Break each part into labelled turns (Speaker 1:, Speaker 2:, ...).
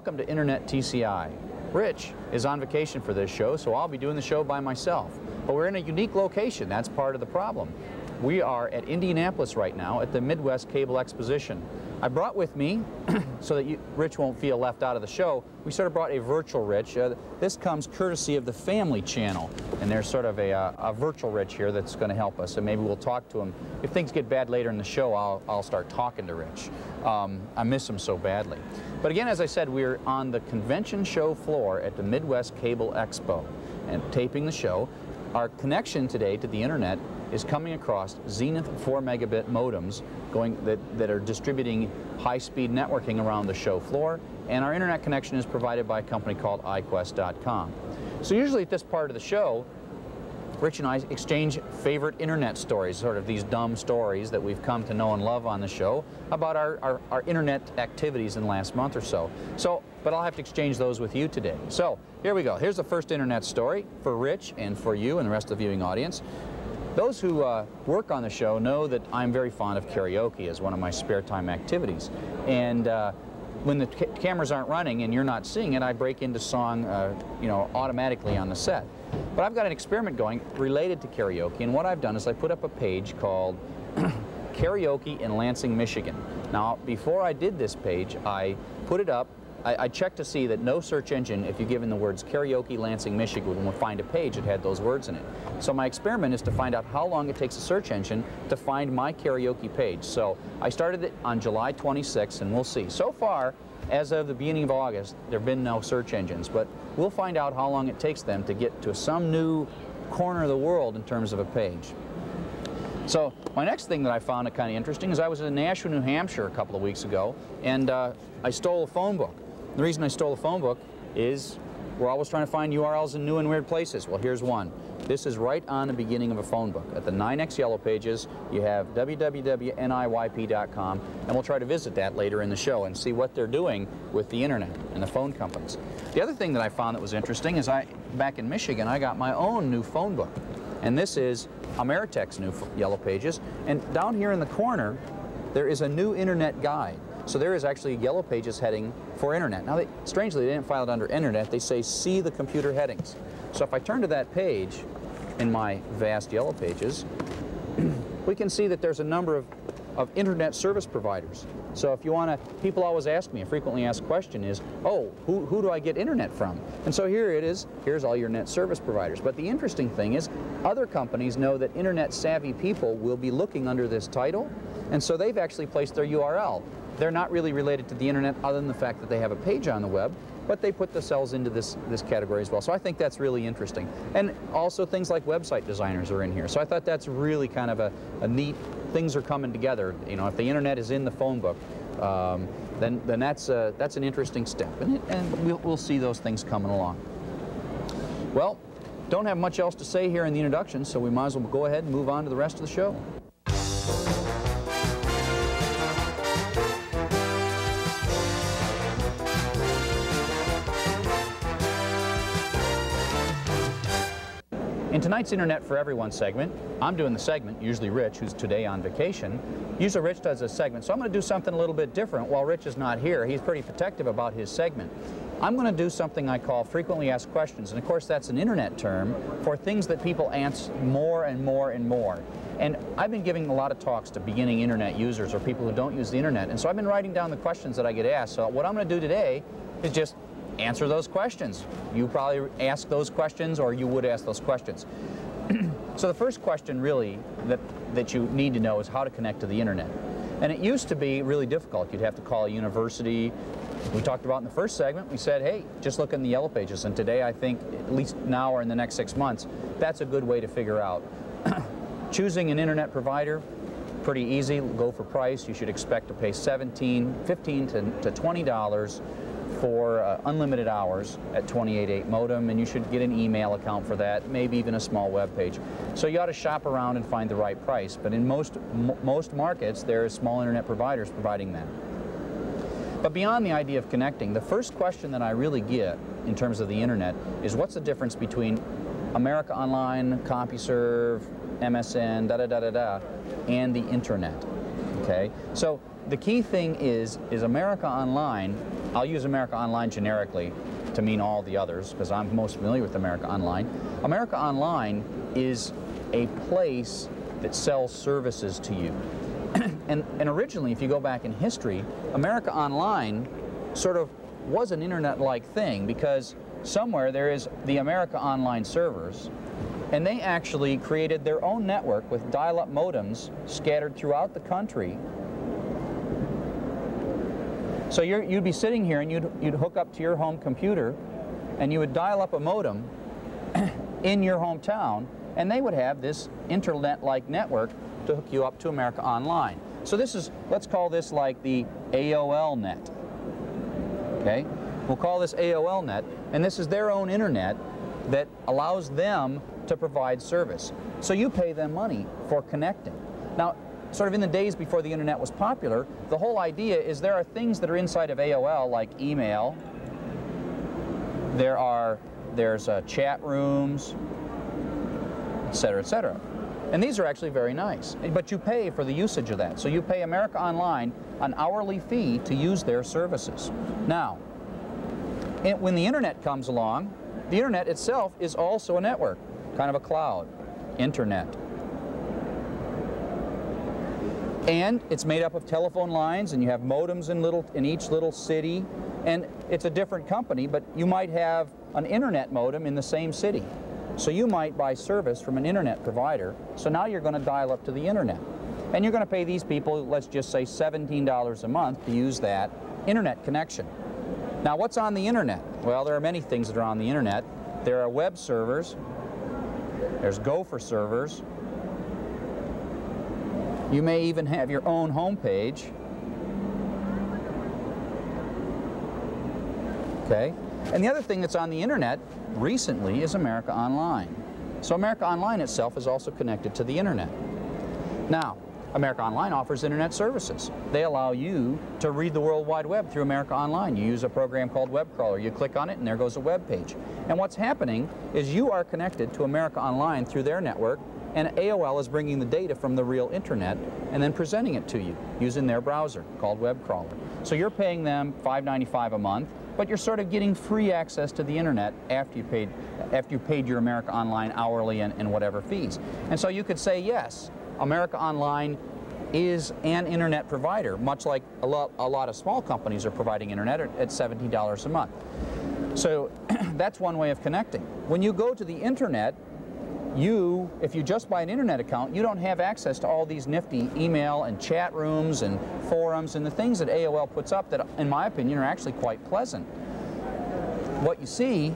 Speaker 1: Welcome to Internet TCI. Rich is on vacation for this show, so I'll be doing the show by myself. But we're in a unique location. That's part of the problem. We are at Indianapolis right now at the MidWest Cable Exposition. I brought with me, so that Rich won't feel left out of the show, we sort of brought a virtual Rich. This comes courtesy of the Family Channel, and there's sort of a virtual Rich here that's going to help us, and maybe we'll talk to him. If things get bad later in the show, I'll start talking to Rich. I miss him so badly. But again, as I said, we're on the convention show floor at the MidWest Cable Expo and taping the show. Our connection today to the internet is coming across Zenith 4 megabit modems that are distributing high-speed networking around the show floor, and our internet connection is provided by a company called iQuest.com. So usually at this part of the show, Rich and I exchange favorite internet stories, sort of these dumb stories that we've come to know and love on the show about our internet activities in the last month or so. But I'll have to exchange those with you today. So here we go. Here's the first internet story for Rich and for you and the rest of the viewing audience. Those who work on the show know that I'm very fond of karaoke as one of my spare time activities. And when the cameras aren't running and you're not seeing it, I break into song automatically on the set. But I've got an experiment going related to karaoke, and what I've done is I put up a page called Karaoke in Lansing, Michigan. Now, before I did this page, I put it up. I checked to see that no search engine, if you give in the words Karaoke Lansing, Michigan, will find a page that had those words in it. So my experiment is to find out how long it takes a search engine to find my karaoke page. So I started it on July 26th, and we'll see. So far, as of the beginning of August, there have been no search engines, but we'll find out how long it takes them to get to some new corner of the world in terms of a page. So my next thing that I found kind of interesting is I was in Nashua, New Hampshire a couple of weeks ago, and I stole a phone book. The reason I stole a phone book is we're always trying to find URLs in new and weird places. Well, here's one. This is right on the beginning of a phone book. At the 9X yellow pages, you have www.niyp.com, and we'll try to visit that later in the show and see what they're doing with the internet and the phone companies. The other thing that I found that was interesting is back in Michigan, I got my own new phone book. And this is Ameritech's new yellow pages. And down here in the corner, there is a new internet guide. So there is actually a yellow pages heading for internet. Now, strangely, they didn't file it under internet. They say see the computer headings. So if I turn to that page in my vast yellow pages, we can see that there's a number of internet service providers. So if you want to, people always ask me, a frequently asked question is, oh, who do I get internet from? And so here it is, here's all your net service providers. But the interesting thing is, other companies know that internet savvy people will be looking under this title, and so they've actually placed their URL. They're not really related to the internet other than the fact that they have a page on the web, but they put themselves into this category as well. So I think that's really interesting. And also things like website designers are in here. So I thought that's really kind of a neat, things are coming together. You know, if the internet is in the phone book, then that's an interesting step. And we'll see those things coming along. Well, don't have much else to say here in the introduction, so we might as well go ahead and move on to the rest of the show. In tonight's Internet for Everyone segment, I'm doing the segment, usually Rich, who's today on vacation. Usually Rich does a segment, so I'm going to do something a little bit different while Rich is not here. He's pretty protective about his segment. I'm going to do something I call frequently asked questions, and of course that's an internet term for things that people ask more and more and more. And I've been giving a lot of talks to beginning internet users or people who don't use the internet, and so I've been writing down the questions that I get asked. So what I'm going to do today is just answer those questions. You probably ask those questions, or you would ask those questions. So the first question really that you need to know is how to connect to the internet. And it used to be really difficult. You'd have to call a university. We talked about in the first segment, we said, hey, just look in the yellow pages. And today, I think, at least now or in the next 6 months, that's a good way to figure out. Choosing an internet provider, pretty easy. Go for price. You should expect to pay $15 to $20 for unlimited hours at 28.8 modem, and you should get an email account for that, maybe even a small web page. So you ought to shop around and find the right price, but in most markets there are small internet providers providing that. But beyond the idea of connecting, the first question that I really get in terms of the internet is what's the difference between America Online, CompuServe, MSN, and the internet. Okay, so the key thing is America Online. I'll use America Online generically to mean all the others because I'm most familiar with America Online. America Online is a place that sells services to you. and originally, if you go back in history, America Online sort of was an internet-like thing because somewhere there is the America Online servers, and they actually created their own network with dial-up modems scattered throughout the country. So you'd be sitting here and you'd hook up to your home computer and you would dial up a modem in your hometown, and they would have this internet-like network to hook you up to America Online. So this is, let's call this like the AOL net. Okay? We'll call this AOL net, and this is their own internet that allows them to provide service. So you pay them money for connecting. Now, sort of in the days before the internet was popular, the whole idea is there are things that are inside of AOL like email, there's chat rooms, etc., etc. And these are actually very nice. But you pay for the usage of that. So you pay America Online an hourly fee to use their services. Now, when the internet comes along, the internet itself is also a network, kind of a cloud, internet. And it's made up of telephone lines, and you have modems in each little city, and it's a different company, but you might have an internet modem in the same city. So you might buy service from an internet provider, so now you're going to dial up to the internet. And you're going to pay these people, let's just say $17 a month to use that internet connection. Now, what's on the internet? Well, there are many things that are on the internet. There are web servers, there's Gopher servers, you may even have your own home page. Okay? And the other thing that's on the internet recently is America Online. So America Online itself is also connected to the internet. Now, America Online offers internet services. They allow you to read the World Wide Web through America Online. You use a program called Web Crawler. You click on it and there goes a web page. And what's happening is you are connected to America Online through their network, and AOL is bringing the data from the real internet and then presenting it to you using their browser called Web Crawler. So you're paying them $5.95 a month, but you're sort of getting free access to the internet after you paid your America Online hourly and whatever fees. And so you could say, yes, America Online is an internet provider, much like a lot of small companies are providing internet at $17 a month. So that's one way of connecting. When you go to the internet, if you just buy an internet account, you don't have access to all these nifty email and chat rooms and forums and the things that AOL puts up that, in my opinion, are actually quite pleasant. What you see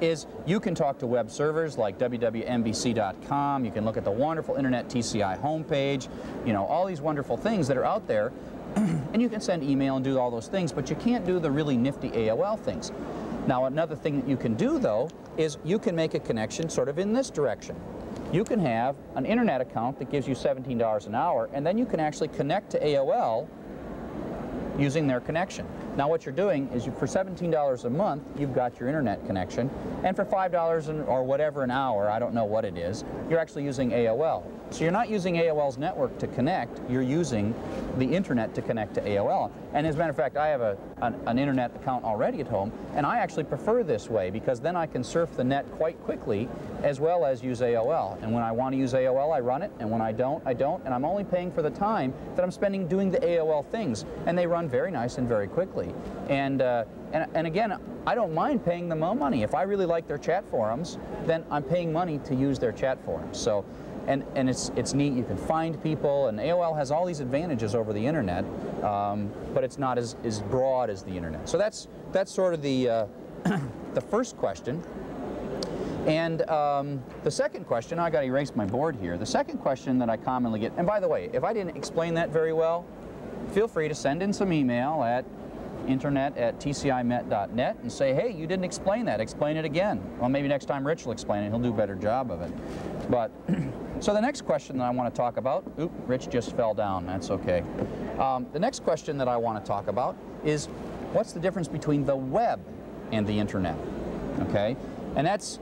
Speaker 1: is you can talk to web servers like www.nbc.com, you can look at the wonderful internet TCI homepage, you know, all these wonderful things that are out there, and you can send email and do all those things, but you can't do the really nifty AOL things. Now, another thing that you can do, though, is you can make a connection sort of in this direction. You can have an internet account that gives you $17 an hour, and then you can actually connect to AOL using their connection. Now, what you're doing is for $17 a month, you've got your internet connection, and for $5 or whatever an hour, I don't know what it is, you're actually using AOL. So you're not using AOL's network to connect, you're using the internet to connect to AOL. And as a matter of fact, I have an internet account already at home, and I actually prefer this way because then I can surf the net quite quickly as well as use AOL. And when I want to use AOL, I run it, and when I don't, I don't, and I'm only paying for the time that I'm spending doing the AOL things, and they run very nice and very quickly. And again, I don't mind paying them more money. If I really like their chat forums, then I'm paying money to use their chat forums. So, and it's neat. You can find people, and AOL has all these advantages over the internet, but it's not as broad as the internet. So that's sort of the the first question. And the second question, I got to erase my board here. The second question that I commonly get, and by the way, if I didn't explain that very well, feel free to send in some email at internet@tcimet.net and say, hey, you didn't explain that, explain it again. Well, maybe next time Rich will explain it, he'll do a better job of it. But, so the next question that I want to talk about, oop, Rich just fell down, that's okay. The next question that I want to talk about is, what's the difference between the web and the internet? Okay, and that's,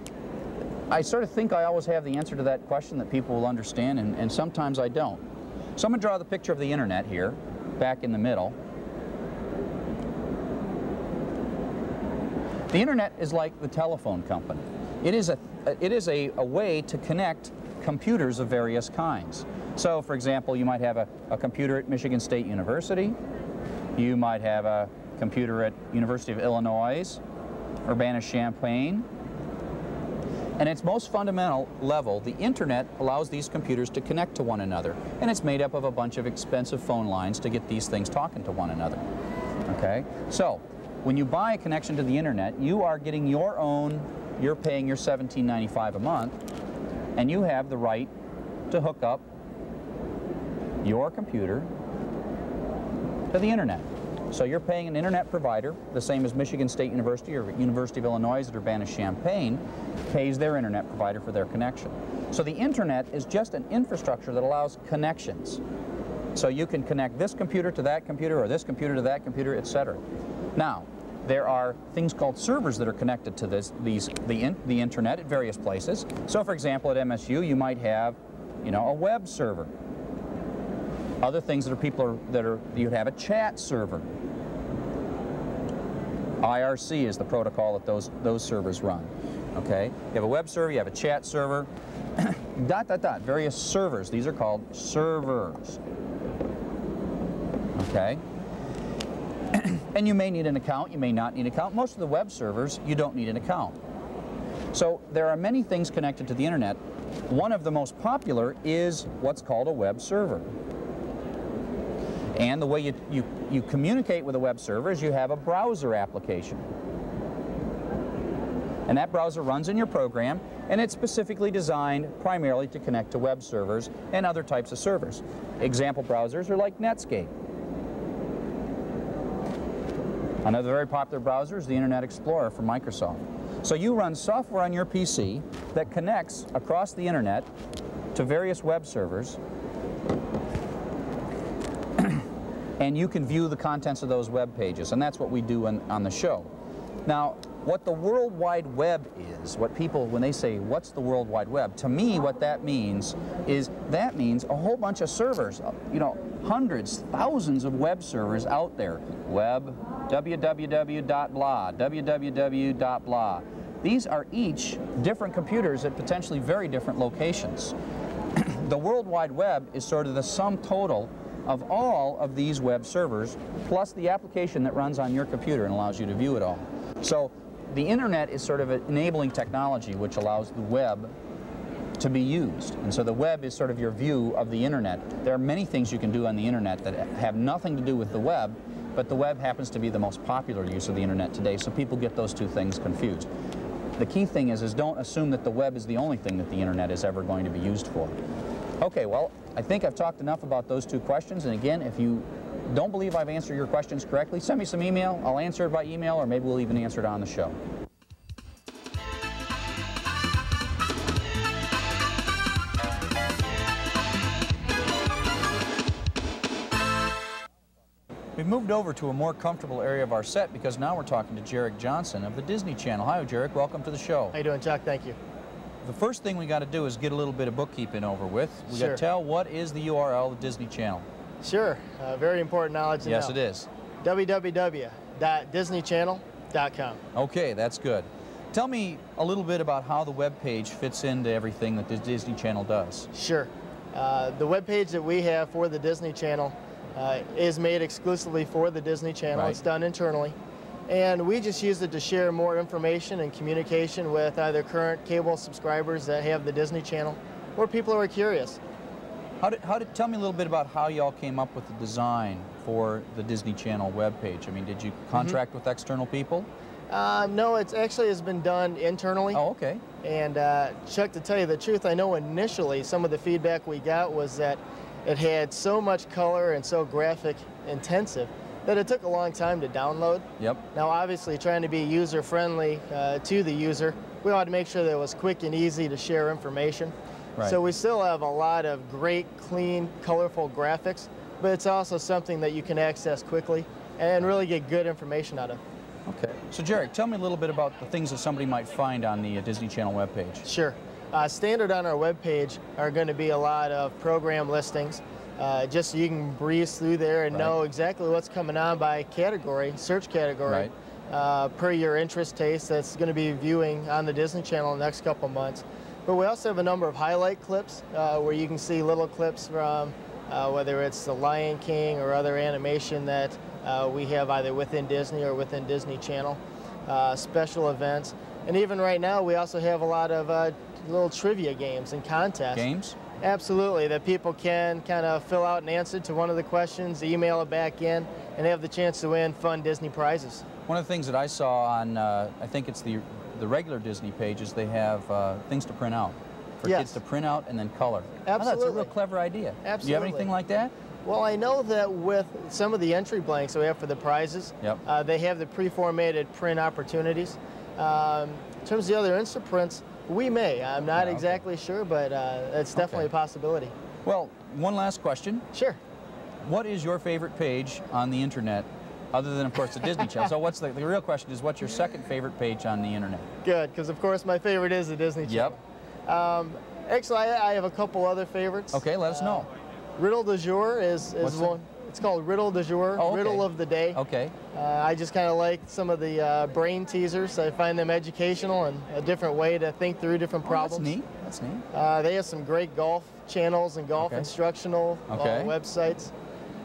Speaker 1: I sort of think I always have the answer to that question that people will understand, and sometimes I don't. So I'm going to draw the picture of the internet here, back in the middle. The internet is like the telephone company. It is a way to connect computers of various kinds. So, for example, you might have a computer at Michigan State University. You might have a computer at University of Illinois, Urbana-Champaign. And at its most fundamental level, the internet allows these computers to connect to one another. And it's made up of a bunch of expensive phone lines to get these things talking to one another. Okay? So, when you buy a connection to the internet, you are getting your own, you're paying your $17.95 a month, and you have the right to hook up your computer to the internet. So you're paying an internet provider, the same as Michigan State University or University of Illinois at Urbana-Champaign pays their internet provider for their connection. So the internet is just an infrastructure that allows connections. So you can connect this computer to that computer or this computer to that computer, etc. Now, there are things called servers that are connected to the internet at various places. So for example, at MSU you might have, a web server. Other things you'd have a chat server. IRC is the protocol that those servers run. Okay? You have a web server, you have a chat server, ... various servers. These are called servers. Okay? And you may need an account, you may not need an account. Most of the web servers, you don't need an account. So there are many things connected to the internet. One of the most popular is what's called a web server. And the way you communicate with a web server is you have a browser application. And that browser runs in your program, and it's specifically designed primarily to connect to web servers and other types of servers. Example browsers are like Netscape. Another very popular browser is the Internet Explorer from Microsoft. So you run software on your PC that connects across the internet to various web servers, and you can view the contents of those web pages, and that's what we do on the show. Now, what the World Wide Web is, what people, when they say, what's the World Wide Web, to me what that means is, that means a whole bunch of servers, hundreds, thousands of web servers out there. Web, www.blah, www.blah. These are each different computers at potentially very different locations. The World Wide Web is sort of the sum total of all of these web servers, plus the application that runs on your computer and allows you to view it all. So the internet is sort of an enabling technology which allows the web to be used. And so the web is sort of your view of the internet. There are many things you can do on the internet that have nothing to do with the web, but the web happens to be the most popular use of the internet today, so people get those two things confused. The key thing is don't assume that the web is the only thing that the internet is ever going to be used for. Okay, well, I think I've talked enough about those two questions, and again, if you don't believe I've answered your questions correctly, send me some email. I'll answer it by email, or maybe we'll even answer it on the show. We've moved over to a more comfortable area of our set because now we're talking to Jarek Johnson of the Disney Channel. Hi, Jarek. Welcome to the show.
Speaker 2: How you doing, Chuck? Thank you.
Speaker 1: The first thing we got to do is get a little bit of bookkeeping over with. We got to tell what is the URL of the Disney Channel.
Speaker 2: Sure. Very important knowledge to know.
Speaker 1: Yes, it is.
Speaker 2: www.disneychannel.com.
Speaker 1: Okay, that's good. Tell me a little bit about how the web page fits into everything that the Disney Channel does.
Speaker 2: Sure. The web page that we have for the Disney Channel is made exclusively for the Disney Channel. Right. It's done internally. And we just use it to share more information and communication with either current cable subscribers that have the Disney Channel or people who are curious.
Speaker 1: Tell me a little bit about how y'all came up with the design for the Disney Channel webpage. I mean, did you contract with external people?
Speaker 2: No, it actually has been done internally.
Speaker 1: Oh, okay.
Speaker 2: And Chuck, to tell you the truth, I know initially some of the feedback we got was that it had so much color and so graphic intensive that it took a long time to download.
Speaker 1: Yep.
Speaker 2: Now, obviously, trying to be user-friendly to the user, we wanted to make sure that it was quick and easy to share information. Right. So we still have a lot of great, clean, colorful graphics, but it's also something that you can access quickly and really get good information out of.
Speaker 1: Okay. So, Jarek, tell me a little bit about the things that somebody might find on the Disney Channel webpage.
Speaker 2: Sure. Standard on our webpage are going to be a lot of program listings. just so you can breeze through there and know exactly what's coming on by category, search category, per your interest taste that's going to be viewing on the Disney Channel in the next couple months. But we also have a number of highlight clips where you can see little clips from whether it's the Lion King or other animation that we have either within Disney or within Disney Channel, special events. And even right now, we also have a lot of little trivia games and contests.
Speaker 1: Games?
Speaker 2: Absolutely, that people can kind of fill out an answer to one of the questions, email it back in, and have the chance to win fun Disney prizes.
Speaker 1: One of the things that I saw on, I think it's the regular Disney pages, they have things to print out. For kids to print out and then color.
Speaker 2: Absolutely.
Speaker 1: That's a real clever idea.
Speaker 2: Absolutely.
Speaker 1: Do you have anything like that?
Speaker 2: Well, I know that with some of the entry blanks that we have for the prizes, they have the pre-formatted print opportunities. In terms of the other instant prints, we may. I'm not exactly sure, but it's definitely a possibility.
Speaker 1: Well, one last question.
Speaker 2: Sure.
Speaker 1: What is your favorite page on the internet, other than, of course, the Disney Channel? So what's the real question is, what's your second favorite page on the internet? Good,
Speaker 2: because of course my favorite is the Disney Channel. Actually, I have a couple other favorites.
Speaker 1: Okay, let us know.
Speaker 2: Riddle du jour is one. It's called Riddle du jour, Riddle of the Day.
Speaker 1: Okay.
Speaker 2: I just kind of like some of the brain teasers. I find them educational and a different way to think through different problems.
Speaker 1: That's neat. That's neat.
Speaker 2: They have some great golf channels and golf instructional websites.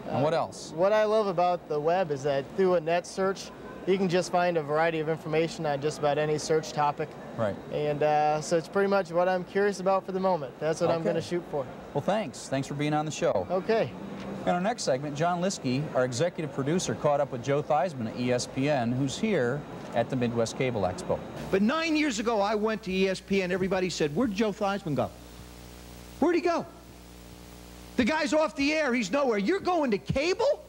Speaker 1: And what else?
Speaker 2: What I love about the web is that through a net search, you can just find a variety of information on just about any search topic.
Speaker 1: Right.
Speaker 2: And so it's pretty much what I'm curious about for the moment. That's what I'm going to shoot for.
Speaker 1: Well, thanks. Thanks for being on the show.
Speaker 2: Okay.
Speaker 1: In our next segment, John Liskey, our executive producer, caught up with Joe Theismann at ESPN, who's here at the MidWest Cable Expo.
Speaker 3: But 9 years ago, I went to ESPN. Everybody said, where'd Joe Theismann go? Where'd he go? The guy's off the air. He's nowhere. You're going to cable?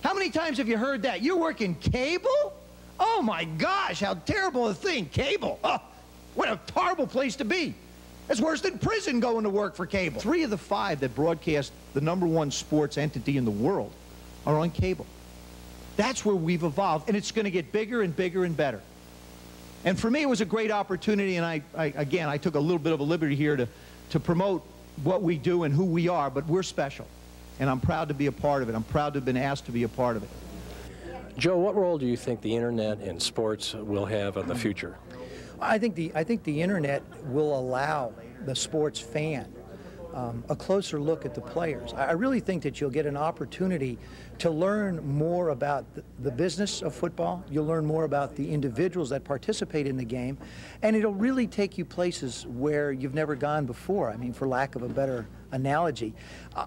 Speaker 3: How many times have you heard that? You're working cable? Oh, my gosh, how terrible a thing. Cable. Oh, what a horrible place to be. It's worse than prison going to work for cable. 3 of the 5 that broadcast the #1 sports entity in the world are on cable. That's where we've evolved, and it's going to get bigger and bigger and better. And for me, it was a great opportunity, and again, I took a little bit of a liberty here to promote what we do and who we are, but we're special. And I'm proud to be a part of it. I'm proud to have been asked to be a part of it.
Speaker 4: Joe, what role do you think the internet and sports will have in the future?
Speaker 5: I think the internet will allow the sports fan a closer look at the players. I really think that you'll get an opportunity to learn more about the business of football. You'll learn more about the individuals that participate in the game, and it'll really take you places where you've never gone before. I mean, for lack of a better analogy,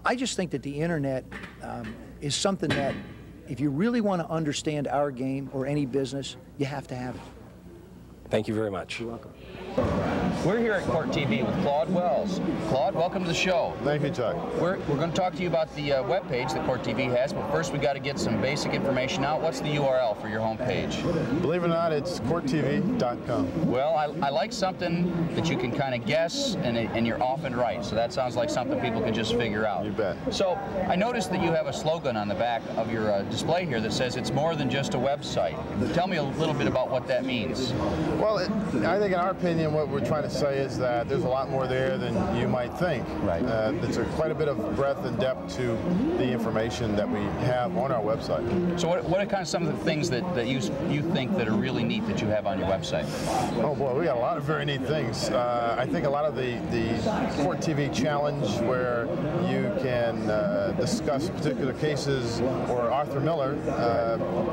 Speaker 5: I just think that the internet is something that, if you really want to understand our game or any business, you have to have it.
Speaker 4: Thank you very much.
Speaker 5: You're welcome.
Speaker 1: We're here at Court TV with Claude Wells. Claude, welcome to the show.
Speaker 6: Thank you, Chuck.
Speaker 1: We're going to talk to you about the webpage that Court TV has, but first we got to get some basic information out. What's the URL for your homepage?
Speaker 6: Believe it or not, it's courttv.com.
Speaker 1: Well, I like something that you can kind of guess, and you're often right. So that sounds like something people can just figure out.
Speaker 6: You bet.
Speaker 1: So I noticed that you have a slogan on the back of your display here that says it's more than just a website. Tell me a little bit about what that means.
Speaker 6: Well, I think in our opinion, what we're trying to say is that there's a lot more there than you might think.
Speaker 1: Right.
Speaker 6: There's quite a bit of breadth and depth to the information that we have on our website.
Speaker 1: So what are kind of some of the things that you think that are really neat that you have on your website?
Speaker 6: Oh boy, we got a lot of very neat things. I think a lot of the Court TV Challenge, where you can discuss particular cases, or Arthur Miller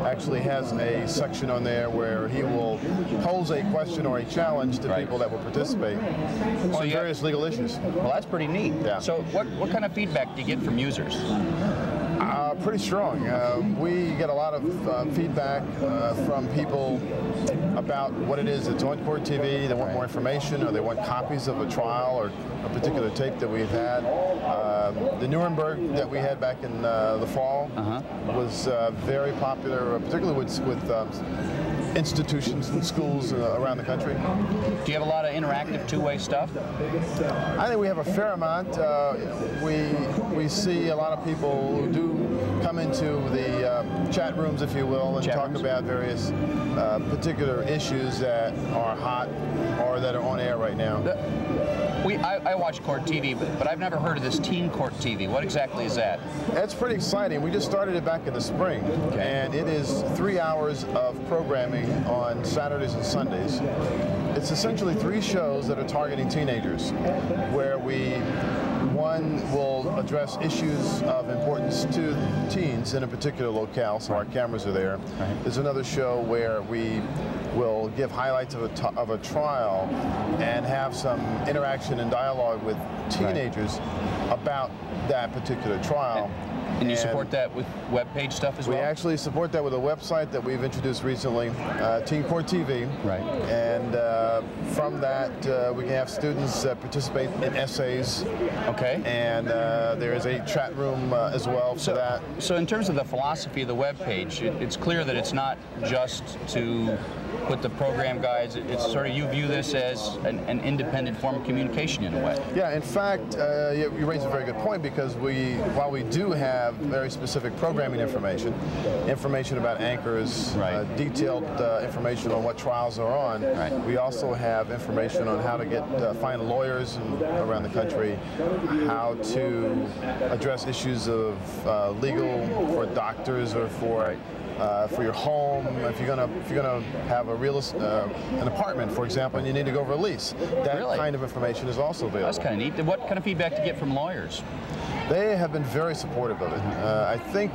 Speaker 6: actually has a section on there where he will pose a question or a challenge to people that will participate on various legal issues.
Speaker 1: Well, that's pretty neat.
Speaker 6: Yeah.
Speaker 1: So what kind of feedback do you get from users?
Speaker 6: Pretty strong. We get a lot of feedback from people about what it is that's on Court TV. They want more information, or they want copies of a trial or a particular tape that we've had. The Nuremberg that we had back in the fall was very popular, particularly with institutions and schools around the country.
Speaker 1: Do you have a lot of interactive two-way stuff?
Speaker 6: I think we have a fair amount. We see a lot of people who do come come into the chat rooms, if you will, and talk about various particular issues that are hot or that are on air right now.
Speaker 1: I watch Court TV, but I've never heard of this Teen Court TV. What exactly is that?
Speaker 6: That's pretty exciting. We just started it back in the spring, and it is 3 hours of programming on Saturdays and Sundays. It's essentially 3 shows that are targeting teenagers, where one will address issues of importance to teens in a particular locale, so our cameras are there. There's another show where we will give highlights of a trial and have some interaction and dialogue with teenagers about that particular trial.
Speaker 1: And you support that with web page stuff as well?
Speaker 6: We actually support that with a website that we've introduced recently, Teen Court TV.
Speaker 1: Right.
Speaker 6: And from that, we can have students participate in essays.
Speaker 1: Okay.
Speaker 6: And there is a chat room as well for that.
Speaker 1: So in terms of the philosophy of the web page, it's clear that it's not just to put the program guides. It's sort of, you view this as an independent form of communication in a way.
Speaker 6: Yeah, in fact, you raise a very good point, because while we do have very specific programming information about anchors, detailed information on what trials are on, we also have information on how to find lawyers around the country, how to address issues of legal for doctors or for your home. If you're gonna have an apartment, for example, and you need to go over a lease, that kind of information is also available.
Speaker 1: That's kind of neat. What kind of feedback do you get from lawyers?
Speaker 6: They have been very supportive of it. I think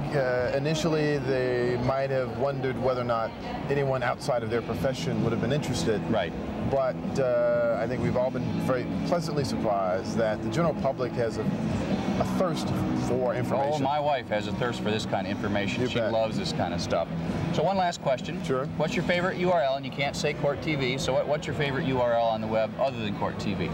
Speaker 6: initially they might have wondered whether or not anyone outside of their profession would have been interested.
Speaker 1: Right.
Speaker 6: But I think we've all been very pleasantly surprised that the general public has a thirst for information.
Speaker 1: Oh, my wife has a thirst for this kind of information. She loves this kind of stuff. So one last question.
Speaker 6: Sure.
Speaker 1: What's your favorite URL? And you can't say Court TV, so what's your favorite URL on the web other than Court TV?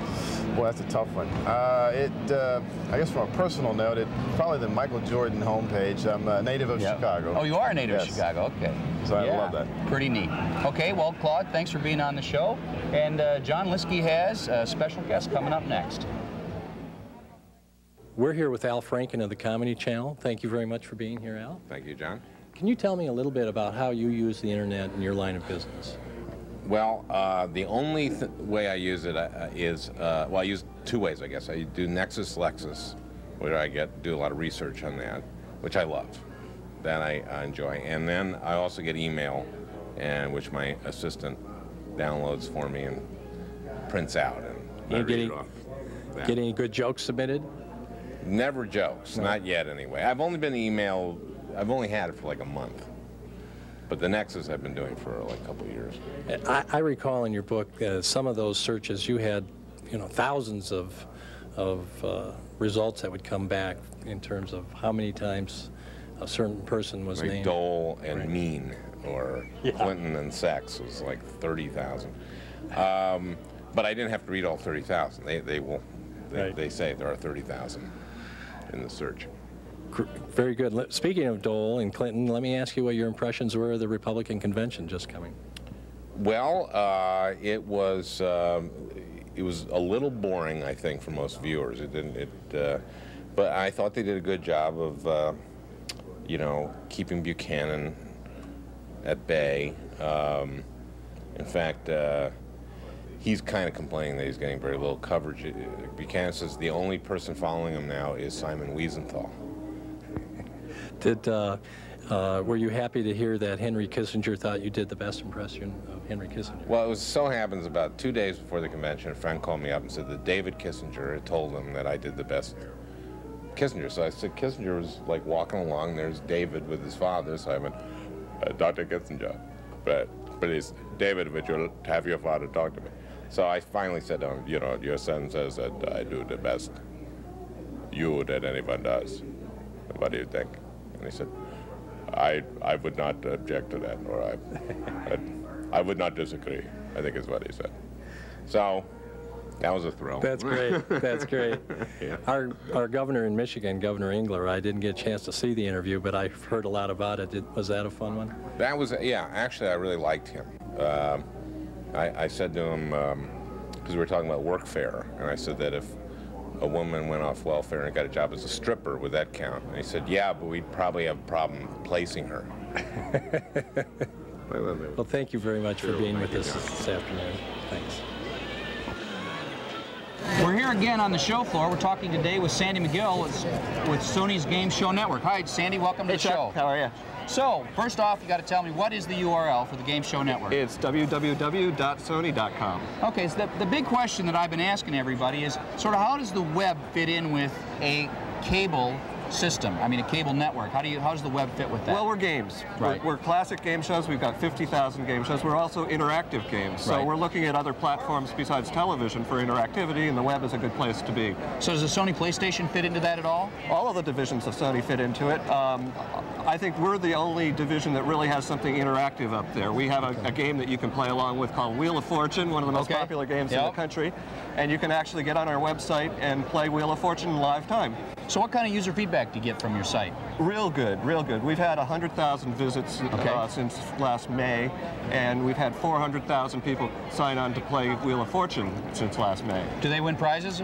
Speaker 6: Well, that's a tough one. I guess from a personal note, it's probably the Michael Jordan homepage. I'm a native of Chicago.
Speaker 1: Oh, you are a native of Chicago, okay.
Speaker 6: So I love that.
Speaker 1: Pretty neat. Okay, well, Claude, thanks for being on the show. And John Liskey has a special guest coming up next.
Speaker 4: We're here with Al Franken of the Comedy Channel. Thank you very much for being here, Al.
Speaker 7: Thank you, John.
Speaker 4: Can you tell me a little bit about how you use the internet in your line of business?
Speaker 7: Well, the only way I use it is, well, I use 2 ways, I guess. I do Nexus Lexus, where I do a lot of research on that, which I love. That I enjoy. And then I also get email, which my assistant downloads for me and prints out. And I read it off.
Speaker 4: Get any good jokes submitted?
Speaker 7: Never jokes, not yet anyway. I've only been emailed, I've only had it for like a month. But the Nexus I've been doing for like a couple of years.
Speaker 4: I recall in your book some of those searches you had, thousands of results that would come back in terms of how many times a certain person was named.
Speaker 7: Dole and mean, or Clinton and sex was like 30,000. But I didn't have to read all 30,000. They say there are 30,000 in the search.
Speaker 4: Very good. Speaking of Dole and Clinton, let me ask you what your impressions were of the Republican convention just coming.
Speaker 7: Well, it was a little boring, I think, for most viewers. But I thought they did a good job of, keeping Buchanan at bay. In fact, he's kind of complaining that he's getting very little coverage. Buchanan says the only person following him now is Simon Wiesenthal.
Speaker 4: Were you happy to hear that Henry Kissinger thought you did the best impression of Henry Kissinger?
Speaker 7: Well, it so happens about 2 days before the convention, a friend called me up and said that David Kissinger had told him that I did the best Kissinger. So I said, Kissinger was like walking along, there's David with his father, so I went, Dr. Kissinger, but please, David, would you have your father talk to me? So I finally said to him, your son says that I do the best you that anyone does. What do you think? And he said, I would not object to that, or I would not disagree, I think is what he said. So that was a thrill.
Speaker 4: That's great. That's great. Yeah. Our governor in Michigan, Governor Engler, I didn't get a chance to see the interview, but I've heard a lot about it. Was that a fun one?
Speaker 7: That was, yeah, actually I really liked him. I said to him, because we were talking about workfare, and I said that if a woman went off welfare and got a job as a stripper. Would that count? And he said, yeah, but we'd probably have a problem placing her.
Speaker 4: Well, thank you very much for being with us this afternoon. Thanks.
Speaker 1: We're here again on the show floor. We're talking today with Sandy McGill with Sony's Game Show Network. Hi, Sandy. Welcome to the show.
Speaker 8: How are you?
Speaker 1: So, first off, you got to tell me, what is the URL for the Game Show Network?
Speaker 8: It's www.sony.com.
Speaker 1: Okay, so the big question that I've been asking everybody is sort of how does the web fit in with a cable system? I mean, a cable network. How does the web fit with that?
Speaker 8: Well, we're games.
Speaker 1: Right.
Speaker 8: We're classic game shows. We've got 50,000 game shows. We're also interactive games. So
Speaker 1: Right.
Speaker 8: we're looking at other platforms besides television for interactivity, and the web is a good place to be.
Speaker 1: So does the Sony PlayStation fit into that at all?
Speaker 8: All of the divisions of Sony fit into it. I think we're the only division that really has something interactive up there. We have a game that you can play along with called Wheel of Fortune, one of the most popular games in the country. And you can actually get on our website and play Wheel of Fortune in live time.
Speaker 1: So what kind of user feedback do you get from your site?
Speaker 8: Real good, real good. We've had 100,000 visits since last May, and we've had 400,000 people sign on to play Wheel of Fortune since last May.
Speaker 1: Do they win prizes?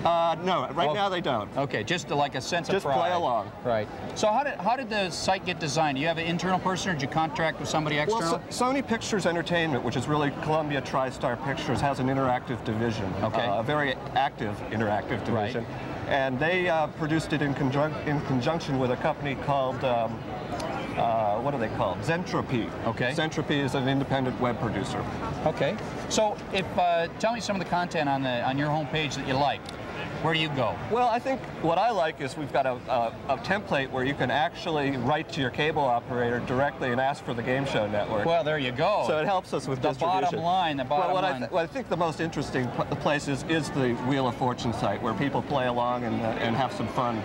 Speaker 8: No, right now they don't.
Speaker 1: Okay, just like a sense of pride.
Speaker 8: Just play along.
Speaker 1: Right. So how did the site get designed? Do you have an internal person, or did you contract with somebody external?
Speaker 8: Well, Sony Pictures Entertainment, which is really Columbia TriStar Pictures, has an interactive division.
Speaker 1: Okay.
Speaker 8: A very active interactive division.
Speaker 1: Right.
Speaker 8: And they produced it in conjunction with a company called, what are they called? Zentropy.
Speaker 1: Okay.
Speaker 8: Zentropy is an independent web producer.
Speaker 1: Okay. So tell me some of the content on your homepage that you like. Where do you go?
Speaker 8: Well, I think what I like is we've got a template where you can actually write to your cable operator directly and ask for the Game Show Network.
Speaker 1: Well, there you go.
Speaker 8: So it helps us with distribution.
Speaker 1: The bottom line.
Speaker 8: What I think the most interesting place is the Wheel of Fortune site, where people play along and have some fun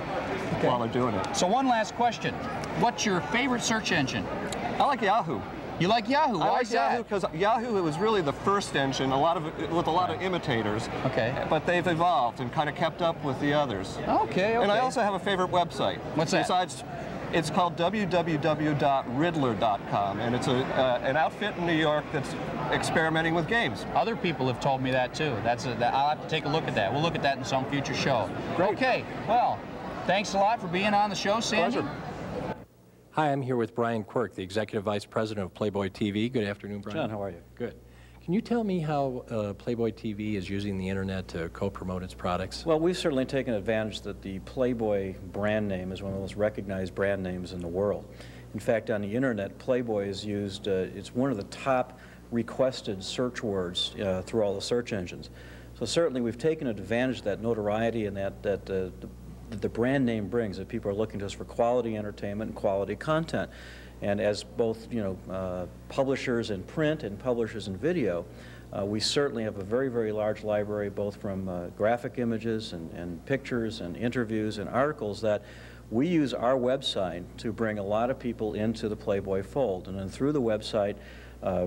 Speaker 8: while they're doing it.
Speaker 1: So one last question. What's your favorite search engine?
Speaker 8: I like Yahoo.
Speaker 1: You like Yahoo? Why is that?
Speaker 8: Yahoo because Yahoo was really the first engine, with a lot of imitators.
Speaker 1: Okay.
Speaker 8: But they've evolved and kind of kept up with the others.
Speaker 1: Okay.
Speaker 8: And I also have a favorite website.
Speaker 1: What's that?
Speaker 8: Besides, it's called www.riddler.com, and it's an outfit in New York that's experimenting with games.
Speaker 1: Other people have told me that too. I'll have to take a look at that. We'll look at that in some future show.
Speaker 8: Great.
Speaker 1: Okay. Well, thanks a lot for being on the show, Sandy.
Speaker 8: Pleasure.
Speaker 4: Hi, I'm here with Brian Quirk, the Executive Vice President of Playboy TV. Good afternoon, Brian.
Speaker 9: John, how are you?
Speaker 4: Good. Can you tell me how Playboy TV is using the internet to co-promote its products?
Speaker 9: Well, we've certainly taken advantage that the Playboy brand name is one of the most recognized brand names in the world. In fact, on the internet, Playboy is used, it's one of the top requested search words through all the search engines. So certainly we've taken advantage of that notoriety and that the brand name brings, that people are looking to us for quality entertainment and quality content. And as both, publishers in print and publishers in video, we certainly have a very, very large library, both from graphic images and pictures and interviews and articles, that we use our website to bring a lot of people into the Playboy fold. And then through the website,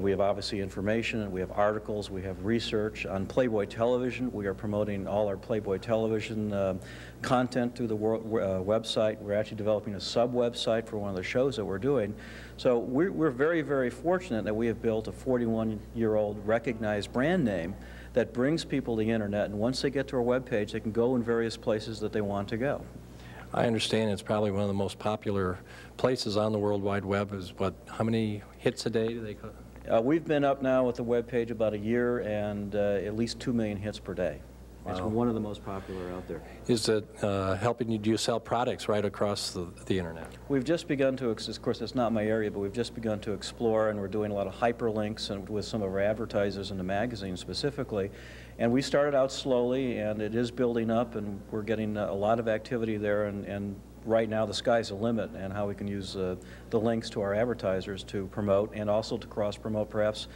Speaker 9: we have obviously information, and we have articles, we have research. On Playboy Television, we are promoting all our Playboy Television content through the website. We're actually developing a sub-website for one of the shows that we're doing. So we're very, very fortunate that we have built a 41-year-old recognized brand name that brings people to the internet, and once they get to our webpage, they can go in various places that they want to go.
Speaker 4: I understand it's probably one of the most popular places on the World Wide Web. Is how many hits a day do they go?
Speaker 9: We've been up now with the web page about a year, and at least 2 million hits per day. Wow. It's one of the most popular out there.
Speaker 4: Is it helping you? Do you sell products right across the internet?
Speaker 9: We've just begun to, of course it's not my area, but we've just begun to explore, and we're doing a lot of hyperlinks and with some of our advertisers in the magazine specifically. And we started out slowly, and it is building up, and we're getting a lot of activity there, and right now the sky's the limit, and how we can use the links to our advertisers to promote, and also to cross-promote perhaps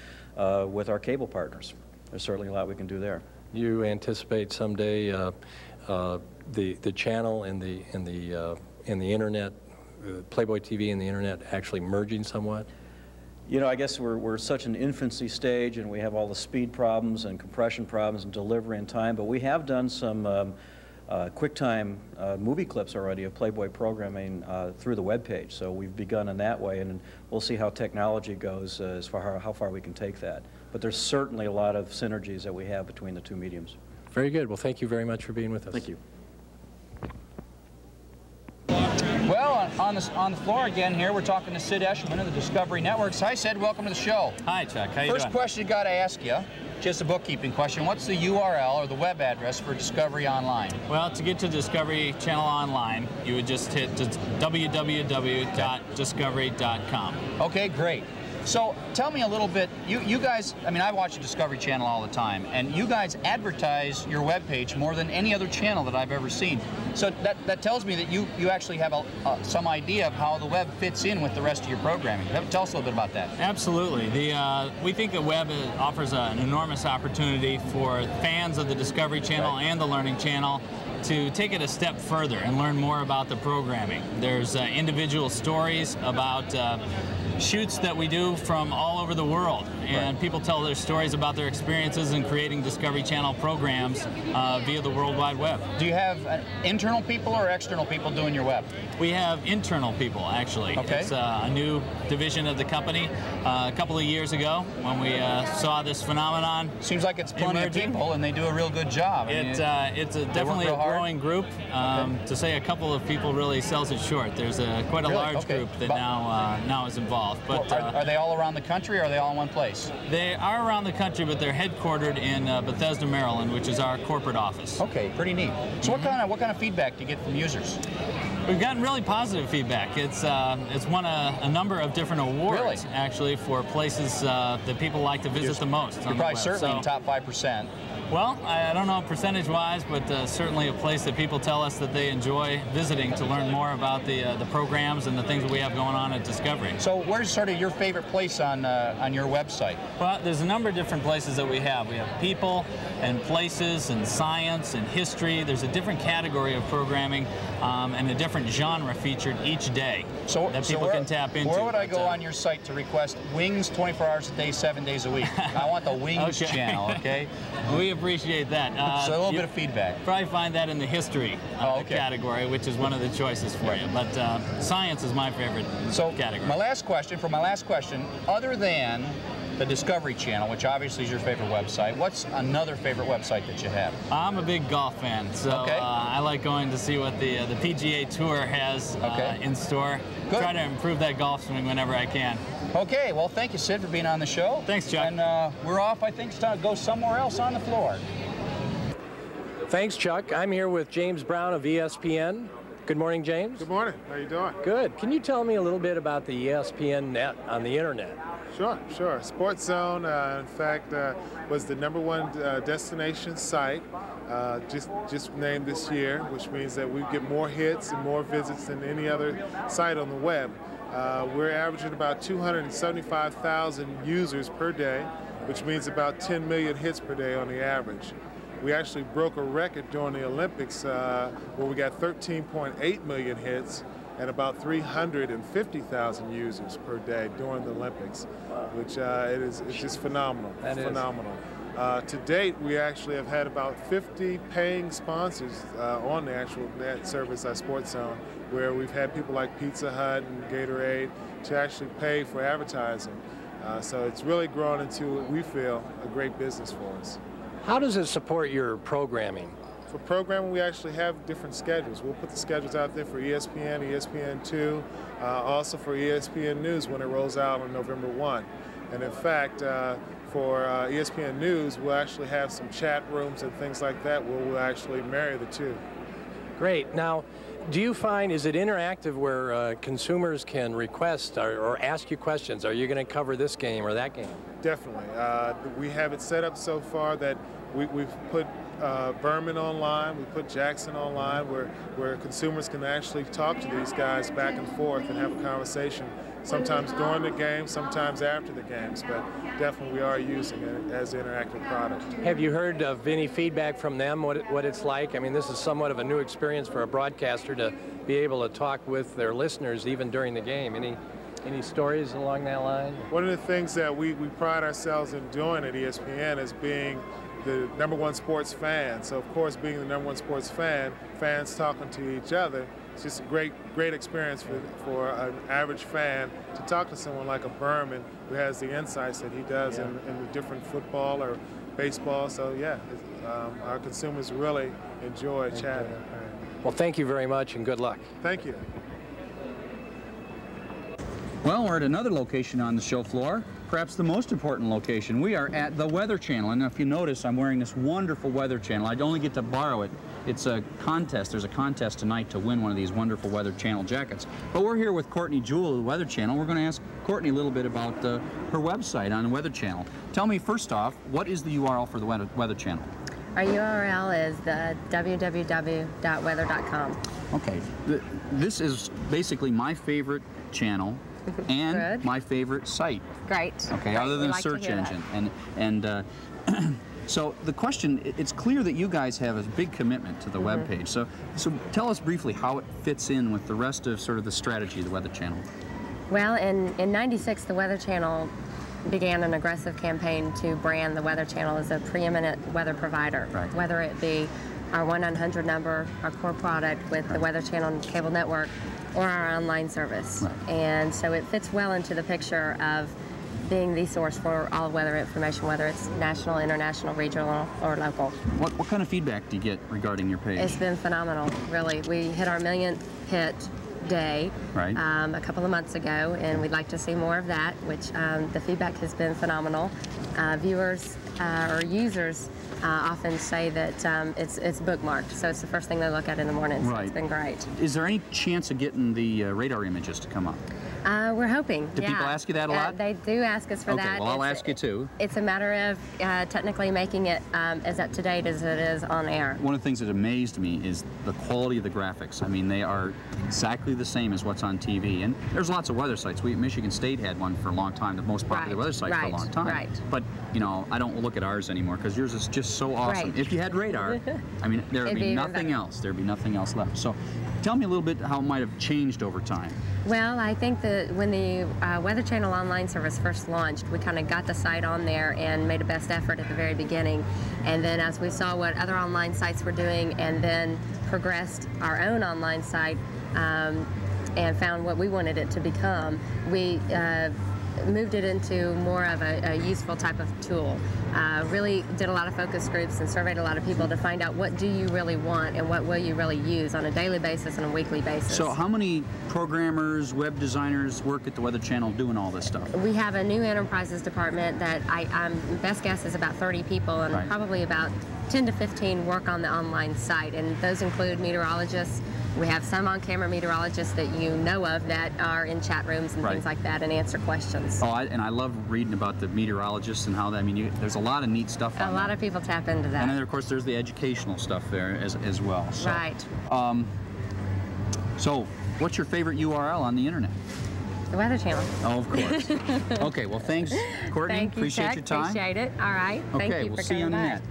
Speaker 9: with our cable partners. There's certainly a lot we can do there.
Speaker 4: You anticipate someday the channel and the internet, Playboy TV and the internet actually merging somewhat?
Speaker 9: You know, I guess we're such an infancy stage, and we have all the speed problems and compression problems and delivery and time, but we have done some QuickTime movie clips already of Playboy programming through the web page. So we've begun in that way, and we'll see how technology goes as far how far we can take that. But there's certainly a lot of synergies that we have between the two mediums.
Speaker 4: Very good. Well, thank you very much for being with us.
Speaker 9: Thank you.
Speaker 1: Well, on the floor again here, we're talking to Sid Eshman of the Discovery Networks. Hi, Sid. Welcome to the show.
Speaker 9: Hi, Chuck. How you doing?
Speaker 1: First question I got to ask you, just a bookkeeping question. What's the URL or the web address for Discovery Online?
Speaker 10: Well, to get to Discovery Channel Online, you would just hit www.discovery.com.
Speaker 1: Okay, great. So tell me a little bit, you guys, I mean, I watch the Discovery Channel all the time, and you guys advertise your webpage more than any other channel that I've ever seen. So that tells me that you actually have some idea of how the web fits in with the rest of your programming. Tell us a little bit about that.
Speaker 10: Absolutely. We think the web offers an enormous opportunity for fans of the Discovery Channel and the Learning Channel to take it a step further and learn more about the programming. There's individual stories about shoots that we do from all over the world, and people tell their stories about their experiences in creating Discovery Channel programs via the World Wide Web.
Speaker 1: Do you have internal people or external people doing your web?
Speaker 10: We have internal people, actually.
Speaker 1: Okay.
Speaker 10: It's a new division of the company a couple of years ago when we saw this phenomenon.
Speaker 1: Seems like it's plenty of people, and they do a real good job.
Speaker 10: It's definitely a growing group. To say a couple of people really sells it short. There's quite a large group that now is involved. But
Speaker 1: are they all around the country, or are they all in one place?
Speaker 10: They are around the country, but they're headquartered in Bethesda, Maryland, which is our corporate office.
Speaker 1: Okay, pretty neat. So what kind of feedback do you get from users?
Speaker 10: We've gotten really positive feedback. It's won a number of different awards, actually, for places that people like to visit the most.
Speaker 1: You're probably certainly in the top 5%.
Speaker 10: Well, I don't know percentage-wise, but certainly a place that people tell us that they enjoy visiting to learn more about the programs and the things that we have going on at Discovery.
Speaker 1: So where's sort of your favorite place on your website?
Speaker 10: Well, there's a number of different places that we have. We have people and places and science and history. There's a different category of programming and a different genre featured each day that people can tap into.
Speaker 1: Where would I go on your site to request wings 24 hours a day, 7 days a week? I want the wings channel, okay?
Speaker 10: We appreciate that.
Speaker 1: So a little bit of feedback.
Speaker 10: Probably find that in the history category, which is one of the choices for you. But science is my favorite category.
Speaker 1: For my last question, other than the Discovery Channel, which obviously is your favorite website, what's another favorite website that you have?
Speaker 10: I'm a big golf fan, so I like going to see what the PGA Tour has in store.
Speaker 1: Good.
Speaker 10: Try to improve that golf swing whenever I can.
Speaker 1: Okay, well, thank you, Sid, for being on the show.
Speaker 10: Thanks, Chuck.
Speaker 1: And we're off, I think, to go somewhere else on the floor.
Speaker 4: Thanks, Chuck. I'm here with James Brown of ESPN. Good morning, James.
Speaker 11: Good morning. How you doing?
Speaker 4: Good. Can you tell me a little bit about the ESPN net on the internet?
Speaker 11: Sure. Sports Zone, in fact, was the #1 destination site, just named this year, which means that we get more hits and more visits than any other site on the web. We're averaging about 275,000 users per day, which means about 10 million hits per day on the average. We actually broke a record during the Olympics where we got 13.8 million hits and about 350,000 users per day during the Olympics, which it's just phenomenal. Phenomenal. To date, we actually have had about 50 paying sponsors on the actual net service at Sports Zone, where we've had people like Pizza Hut and Gatorade to actually pay for advertising. So it's really grown into, we feel, a great business for us.
Speaker 4: How does it support your programming?
Speaker 11: For programming, we actually have different schedules. We'll put the schedules out there for ESPN, ESPN2, also for ESPN News when it rolls out on November 1. And in fact, for ESPN News, we'll actually have some chat rooms and things like that where we'll actually marry the two.
Speaker 4: Great. Now, do you find, is it interactive where consumers can request or ask you questions? Are you going to cover this game or that game?
Speaker 11: Definitely. We have it set up so far that we've put Berman online, we put Jackson online, where consumers can actually talk to these guys back and forth and have a conversation, sometimes during the game, sometimes after the games, but definitely we are using it as an interactive product.
Speaker 4: Have you heard of any feedback from them, what it's like? I mean, this is somewhat of a new experience for a broadcaster to be able to talk with their listeners even during the game. Any stories along that line?
Speaker 11: One of the things that we pride ourselves in doing at ESPN is being the #1 sports fan. So of course, being the #1 sports fan, fans talking to each other, it's just a great experience for an average fan to talk to someone like a Berman who has the insights that he does in the different football or baseball. So yeah, our consumers really enjoy chatting.
Speaker 4: Well, thank you very much and good luck.
Speaker 11: Thank you.
Speaker 1: Well, we're at another location on the show floor, perhaps the most important location. We are at the Weather Channel, and if you notice, I'm wearing this wonderful Weather Channel. I only get to borrow it. It's a contest. There's a contest tonight to win one of these wonderful Weather Channel jackets. But we're here with Courtney Jewell of the Weather Channel. We're going to ask Courtney a little bit about her website on the Weather Channel. Tell me, first off, what is the URL for the Weather Channel?
Speaker 12: Our URL is the www.weather.com.
Speaker 1: Okay. This is basically my favorite channel and my favorite site.
Speaker 12: Great.
Speaker 1: Okay, other than a search engine. And so the question, it's clear that you guys have a big commitment to the web page. So tell us briefly how it fits in with the rest of sort of the strategy of the Weather Channel.
Speaker 12: Well, in '96, the Weather Channel began an aggressive campaign to brand the Weather Channel as a preeminent weather provider, whether it be our 1-900 number, our core product with the Weather Channel cable network, or our online service. And so it fits well into the picture of being the source for all weather information, whether it's national, international, regional, or local.
Speaker 1: What kind of feedback do you get regarding your page?
Speaker 12: It's been phenomenal, really. We hit our millionth hit day a couple of months ago, and we'd like to see more of that, which the feedback has been phenomenal. Viewers or users often say that it's bookmarked, so it's the first thing they look at in the morning, so it's been great.
Speaker 1: Is there any chance of getting the radar images to come up?
Speaker 12: We're hoping.
Speaker 1: Do people ask you that a lot?
Speaker 12: They do ask us for that.
Speaker 1: Okay, well, I'll ask you too.
Speaker 12: It's a matter of technically making it as up to date as it is on air.
Speaker 1: One of the things that amazed me is the quality of the graphics. I mean, they are exactly the same as what's on TV. And there's lots of weather sites. Michigan State had one for a long time, the most popular weather site for a long time. But, you know, I don't look at ours anymore because yours is just so awesome. If you had radar, I mean, there would be nothing else. There would be nothing else left. So tell me a little bit how it might have changed over time.
Speaker 12: Well, I think that when the Weather Channel online service first launched, we kind of got the site on there and made a best effort at the very beginning. And then as we saw what other online sites were doing and then progressed our own online site and found what we wanted it to become, we moved it into more of a useful type of tool. Really did a lot of focus groups and surveyed a lot of people to find out what do you really want and what will you really use on a daily basis and a weekly basis.
Speaker 1: So how many programmers, web designers work at the Weather Channel doing all this stuff?
Speaker 12: We have a new enterprises department that best guess is about 30 people, and probably about 10 to 15 work on the online site, and those include meteorologists. We have some on-camera meteorologists that you know of that are in chat rooms and things like that and answer questions.
Speaker 1: Oh, and I love reading about the meteorologists and how that, I mean, there's a lot of neat stuff on
Speaker 12: A lot of people tap into that.
Speaker 1: And then, of course, there's the educational stuff there as well. So, so, what's your favorite URL on the internet?
Speaker 12: The Weather Channel.
Speaker 1: Oh, of course. Okay, well, thanks, Courtney.
Speaker 12: Thank you,
Speaker 1: appreciate
Speaker 12: Chuck.
Speaker 1: your time.
Speaker 12: Appreciate it. All right.
Speaker 1: Okay,
Speaker 12: Thank you
Speaker 1: we'll
Speaker 12: for
Speaker 1: see you on the
Speaker 12: coming
Speaker 1: net.
Speaker 12: by.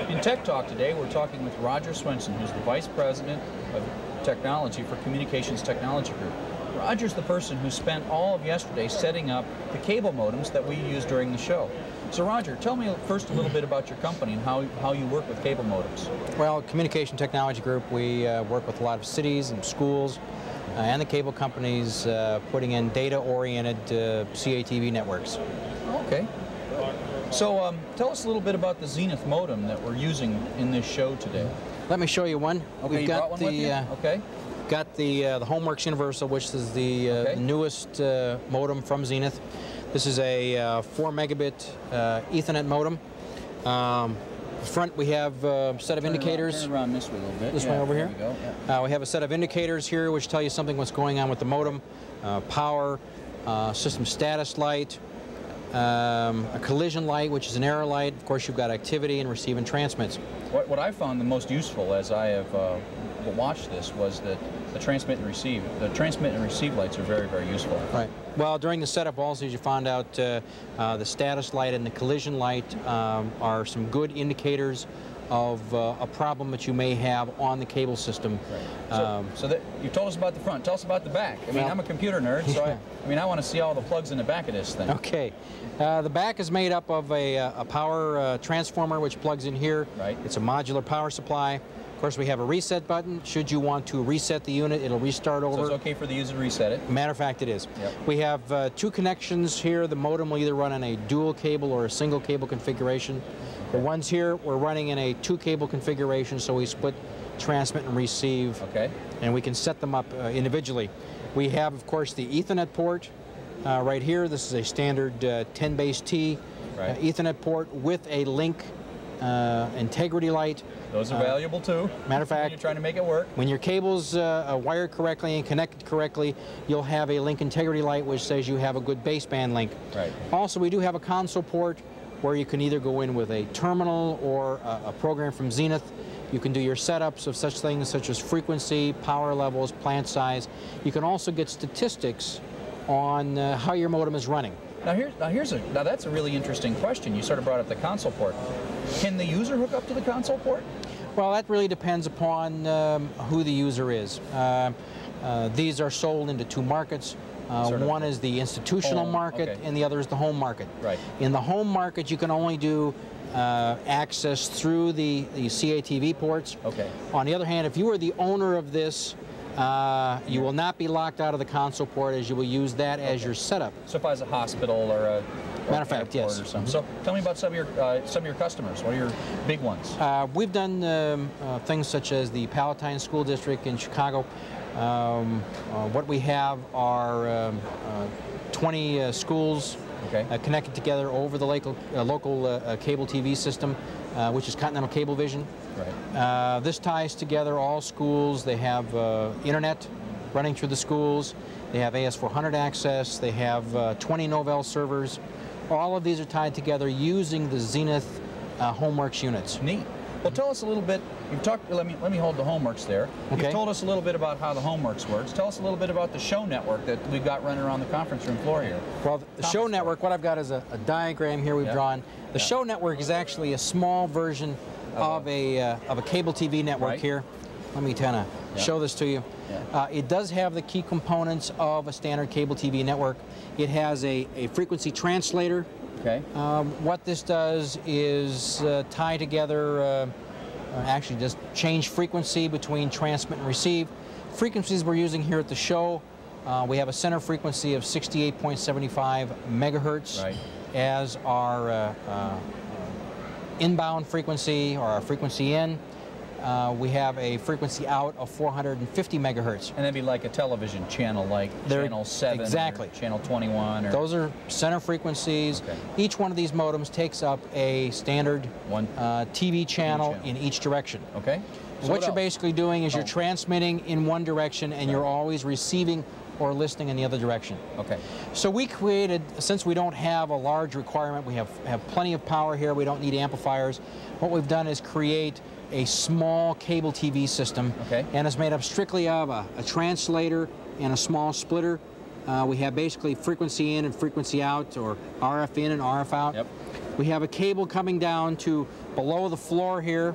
Speaker 1: In Tech Talk today, we're talking with Roger Swenson, who's the Vice President of Technology for Communications Technology Group. Roger's the person who spent all of yesterday setting up the cable modems that we use during the show. So Roger, tell me first a little bit about your company and how you work with cable modems.
Speaker 13: Well, Communication Technology Group, we work with a lot of cities and schools and the cable companies putting in data-oriented CATV networks.
Speaker 1: Okay. So tell us a little bit about the Zenith modem that we're using in this show today.
Speaker 13: Let me show you one.
Speaker 1: Okay,
Speaker 13: We've got
Speaker 1: got
Speaker 13: the Homeworks Universal, which is the newest modem from Zenith. This is a 4 megabit Ethernet modem. Front we have a set of indicators.
Speaker 1: Turn around this way a little bit.
Speaker 13: This way over here.
Speaker 1: There we go.
Speaker 13: We have a set of indicators here which tell you something what's going on with the modem. Power, system status light, a collision light, which is an error light. Of course, you've got activity and receive and transmits.
Speaker 1: What I found the most useful as I have watched this was that the transmit and receive. The transmit and receive lights are very, very useful.
Speaker 13: Right. Well, during the setup also, you found out the status light and the collision light are some good indicators of a problem that you may have on the cable system.
Speaker 1: Right. So you told us about the front. Tell us about the back. I mean, I'm a computer nerd, so I want to see all the plugs in the back of this thing.
Speaker 13: Okay. The back is made up of a power transformer which plugs in here.
Speaker 1: Right.
Speaker 13: It's a modular power supply. Of course, we have a reset button. Should you want to reset the unit, it'll restart over.
Speaker 1: So it's okay for the user to reset it?
Speaker 13: Matter of fact, it is.
Speaker 1: Yep.
Speaker 13: We have 2 connections here. The modem will either run in a dual cable or a single cable configuration. The ones here, we're running in a 2-cable configuration, so we split transmit and receive.
Speaker 1: Okay.
Speaker 13: And we can set them up individually. We have, of course, the Ethernet port right here. This is a standard 10 base T Ethernet port with a link integrity light.
Speaker 1: Those are valuable too.
Speaker 13: Matter of fact,
Speaker 1: when you're trying to make it work.
Speaker 13: When your cable's wired correctly and connected correctly, you'll have a link integrity light which says you have a good baseband link.
Speaker 1: Right.
Speaker 13: Also, we do have a console port where you can either go in with a terminal or a program from Zenith. You can do your setups of such things such as frequency, power levels, plant size. You can also get statistics on how your modem is running.
Speaker 1: Now that's a really interesting question. You sort of brought up the console port. Can the user hook up to the console port?
Speaker 13: Well, that really depends upon who the user is. These are sold into 2 markets. One is the institutional market, and the other is the home market.
Speaker 1: Right.
Speaker 13: In the home market, you can only do access through the CATV ports.
Speaker 1: Okay.
Speaker 13: On the other hand, if you are the owner of this, you will not be locked out of the console port, as you will use that as your setup.
Speaker 1: So if I was a hospital or a
Speaker 13: matter of fact, yes.
Speaker 1: Or something. So tell me about some of your customers. What are your big ones?
Speaker 13: We've done things such as the Palatine School District in Chicago. What we have are 20 schools connected together over the local cable TV system, which is Continental Cablevision.
Speaker 1: Right.
Speaker 13: This ties together all schools. They have internet running through the schools. They have AS400 access. They have 20 Novell servers. All of these are tied together using the Zenith Homeworks units.
Speaker 1: Neat. Well, tell us a little bit. You've talked. Let me hold the Homeworks there.
Speaker 13: Okay.
Speaker 1: You've told us a little bit about how the Homeworks works. Tell us a little bit about the show network that we've got running around the conference room floor here.
Speaker 13: Well, the show network. What I've got is a diagram here we've drawn. The show network is actually a small version of a cable TV network here. Let me kind of show this to you. It does have the key components of a standard cable TV network. It has a frequency translator.
Speaker 1: Okay.
Speaker 13: What this does is tie together, actually just change frequency between transmit and receive. Frequencies we're using here at the show, we have a center frequency of 68.75 megahertz as our inbound frequency, or our frequency in. We have a frequency out of 450 megahertz.
Speaker 1: And that'd be like a television channel, like channel 7
Speaker 13: exactly.
Speaker 1: or channel 21. Or
Speaker 13: those are center frequencies. Okay. Each one of these modems takes up a standard TV channel in each direction.
Speaker 1: Okay. So
Speaker 13: what you're basically doing is you're transmitting in one direction and you're always receiving or listening in the other direction.
Speaker 1: Okay.
Speaker 13: So we created, since we don't have a large requirement, we have plenty of power here, we don't need amplifiers, what we've done is create a small cable TV system, and it's made up strictly of a translator and a small splitter. We have basically frequency in and frequency out, or RF in and RF out.
Speaker 1: Yep.
Speaker 13: We have a cable coming down to below the floor here.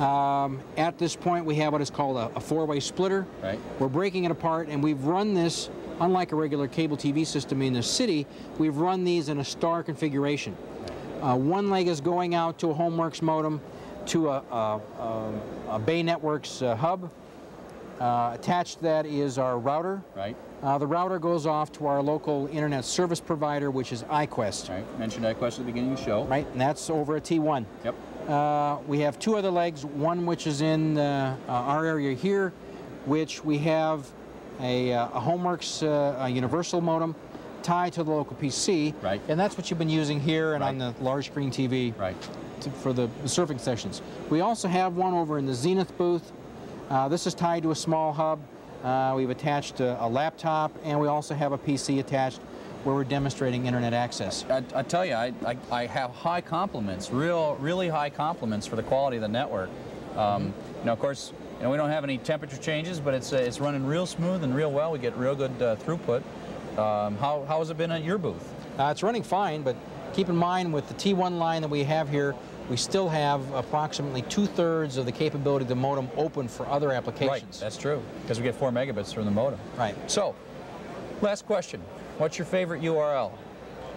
Speaker 13: At this point, we have what is called a 4-way splitter.
Speaker 1: Right.
Speaker 13: We're breaking it apart, and we've run this, unlike a regular cable TV system in the city, we've run these in a star configuration. One leg is going out to a Homeworks modem, to a Bay Networks hub. Attached to that is our router.
Speaker 1: Right.
Speaker 13: The router goes off to our local internet service provider, which is iQuest.
Speaker 1: Right. Mentioned iQuest at the beginning of the show.
Speaker 13: Right, and that's over at T1.
Speaker 1: Yep.
Speaker 13: We have 2 other legs, one which is in our area here, which we have a Homeworks universal modem tied to the local PC.
Speaker 1: Right.
Speaker 13: And that's what you've been using here and on the large screen TV.
Speaker 1: Right.
Speaker 13: For the surfing sessions. We also have one over in the Zenith booth. This is tied to a small hub. We've attached a laptop, and we also have a PC attached where we're demonstrating internet access.
Speaker 1: I tell you, I have high compliments, really high compliments for the quality of the network. You know, of course, we don't have any temperature changes, but it's running real smooth and real well. We get real good throughput. How has it been at your booth?
Speaker 13: It's running fine, but keep in mind with the T1 line that we have here, we still have approximately 2/3 of the capability of the modem open for other applications.
Speaker 1: Right, that's true, because we get 4 megabits from the modem.
Speaker 13: Right.
Speaker 1: So, last question. What's your favorite URL?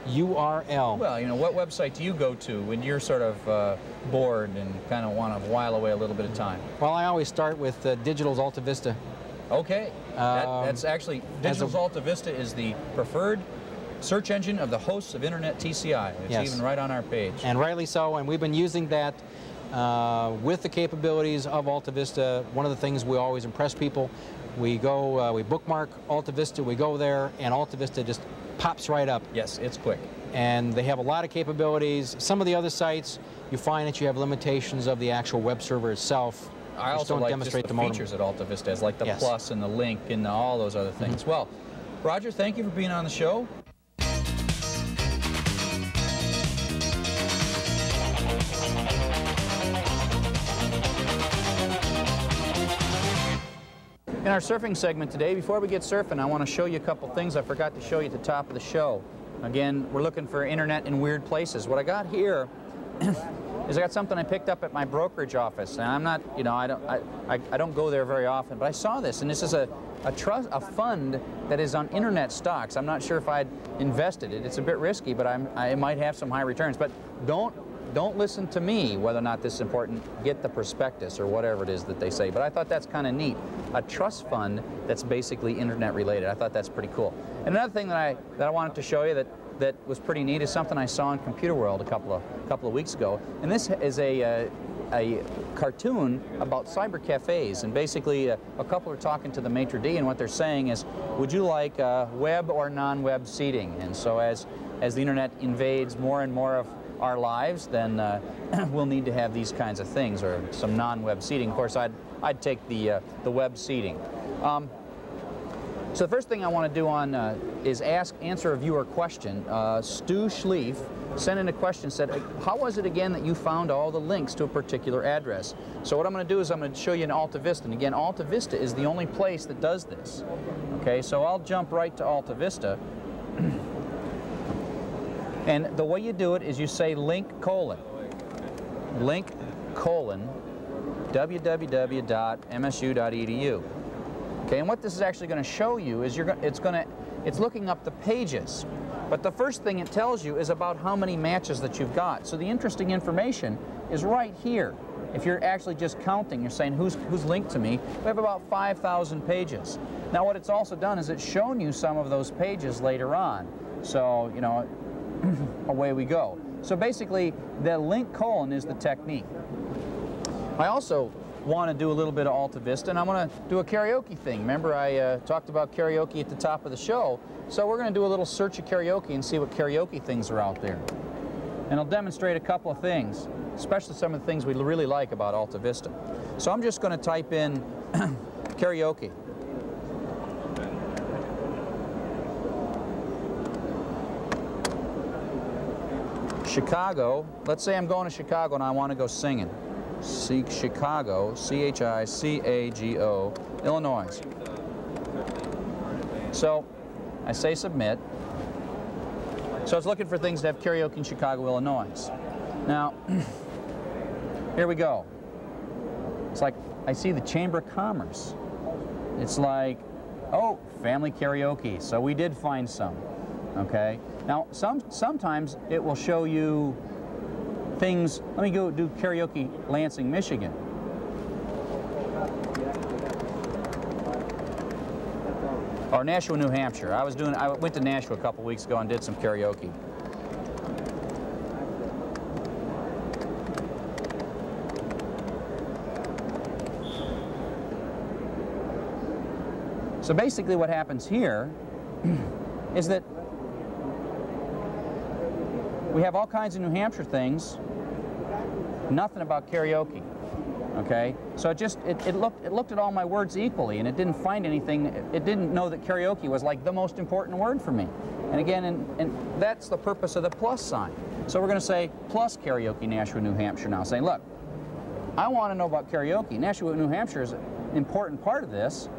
Speaker 13: URL.
Speaker 1: Well, you know, what website do you go to when you're sort of bored and kind of want to while away a little bit of time?
Speaker 13: Well, I always start with Digital's AltaiVista.
Speaker 1: Okay. That's actually, Digital's AltaiVista is the preferred search engine of the hosts of Internet TCI. It's even right on our page.
Speaker 13: And rightly so, and we've been using that with the capabilities of AltaiVista. One of the things we always impress people, we go, we bookmark AltaiVista, we go there, and AltaiVista just pops right up.
Speaker 1: Yes, it's quick.
Speaker 13: And they have a lot of capabilities. Some of the other sites, you find that you have limitations of the actual web server itself.
Speaker 1: I also like just the features that AltaiVista has, like the plus and the link and all those other things. Well, Roger, thank you for being on the show. In our surfing segment today, before we get surfing, I want to show you a couple things I forgot to show you at the top of the show. Again, we're looking for internet in weird places. What I got here is I got something I picked up at my brokerage office, and I'm not, you know, I don't go there very often, but I saw this, and this is a fund that is on internet stocks. I'm not sure if I'd invested it. It's a bit risky, but I might have some high returns. But don't listen to me whether or not this is important. Get the prospectus or whatever it is that they say. But I thought that's kind of neat. A trust fund that's basically internet related. I thought that's pretty cool. And another thing that I wanted to show you that was pretty neat is something I saw in Computer World a couple of weeks ago. And this is a cartoon about cyber cafes, and basically a couple are talking to the maitre d', and what they're saying is, would you like web or non-web seating? And so as the internet invades more and more of our lives, then we'll need to have these kinds of things, or some non-web seating. Of course, I'd take the web seating. So the first thing I want to do on is answer a viewer question. Stu Schlief sent in a question, said, how was it again that you found all the links to a particular address? So what I'm going to do is I'm going to show you an AltaiVista. And again, AltaiVista is the only place that does this. Okay, so I'll jump right to AltaiVista. And the way you do it is you say www.msu.edu. Okay, and what this is actually going to show you is it's looking up the pages. But the first thing it tells you is about how many matches that you've got. So the interesting information is right here. If you're actually just counting, you're saying who's linked to me, we have about 5,000 pages. Now what it's also done is it's shown you some of those pages later on. So, you know, away we go. So basically, the link colon is the technique. I also want to do a little bit of AltaiVista, and I'm going to do a karaoke thing. Remember, I talked about karaoke at the top of the show, so we're going to do a little search of karaoke and see what karaoke things are out there. And I'll demonstrate a couple of things, especially some of the things we really like about AltaiVista. So I'm just going to type in karaoke. Chicago, let's say I'm going to Chicago and I want to go singing. Seek Chicago, C-H-I-C-A-G-O, Illinois. So I say submit. So it's looking for things that have karaoke in Chicago, Illinois. Now, here we go. It's like I see the Chamber of Commerce. It's like, oh, family karaoke. So we did find some. Okay. Now, sometimes it will show you things. Let me go do karaoke, Lansing, Michigan. Or Nashua, New Hampshire. I went to Nashua a couple weeks ago and did some karaoke. So basically what happens here is that we have all kinds of New Hampshire things, nothing about karaoke, okay? So it looked at all my words equally, and it didn't find anything. It didn't know that karaoke was like the most important word for me. And again, and that's the purpose of the plus sign. So we're going to say plus karaoke, Nashua, New Hampshire now, saying, look, I want to know about karaoke. Nashua, New Hampshire is an important part of this,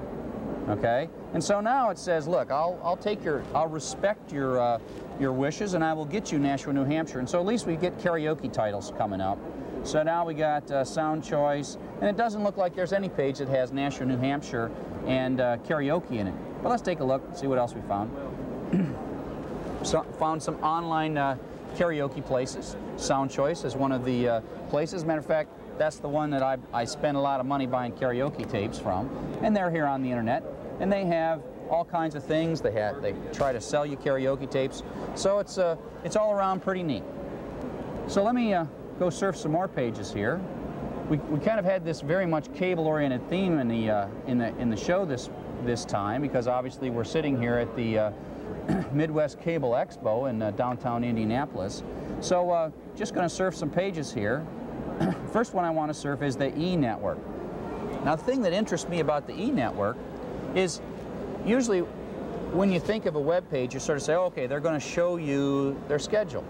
Speaker 1: okay? And so now it says, look, I'll respect your wishes, and I will get you Nashua, New Hampshire. And so at least we get karaoke titles coming up. So now we got sound choice, and it doesn't look like there's any page that has Nashua, New Hampshire and karaoke in it. But let's take a look, see what else we found. So, found some online karaoke places. Sound Choice is one of the places. As a matter of fact, that's the one that I spend a lot of money buying karaoke tapes from. And they're here on the internet. And they have all kinds of things. They try to sell you karaoke tapes. So it's all around pretty neat. So let me go surf some more pages here. We kind of had this very much cable-oriented theme in the show this time, because obviously we're sitting here at the MidWest Cable Expo in downtown Indianapolis. So just going to surf some pages here. First one I want to surf is the E-Network. Now, the thing that interests me about the E-Network is usually when you think of a web page, you sort of say, oh, okay, they're going to show you their schedule.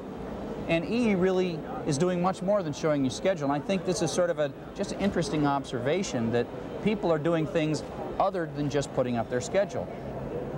Speaker 1: And E really is doing much more than showing you schedule. And I think this is sort of just an interesting observation that people are doing things other than just putting up their schedule.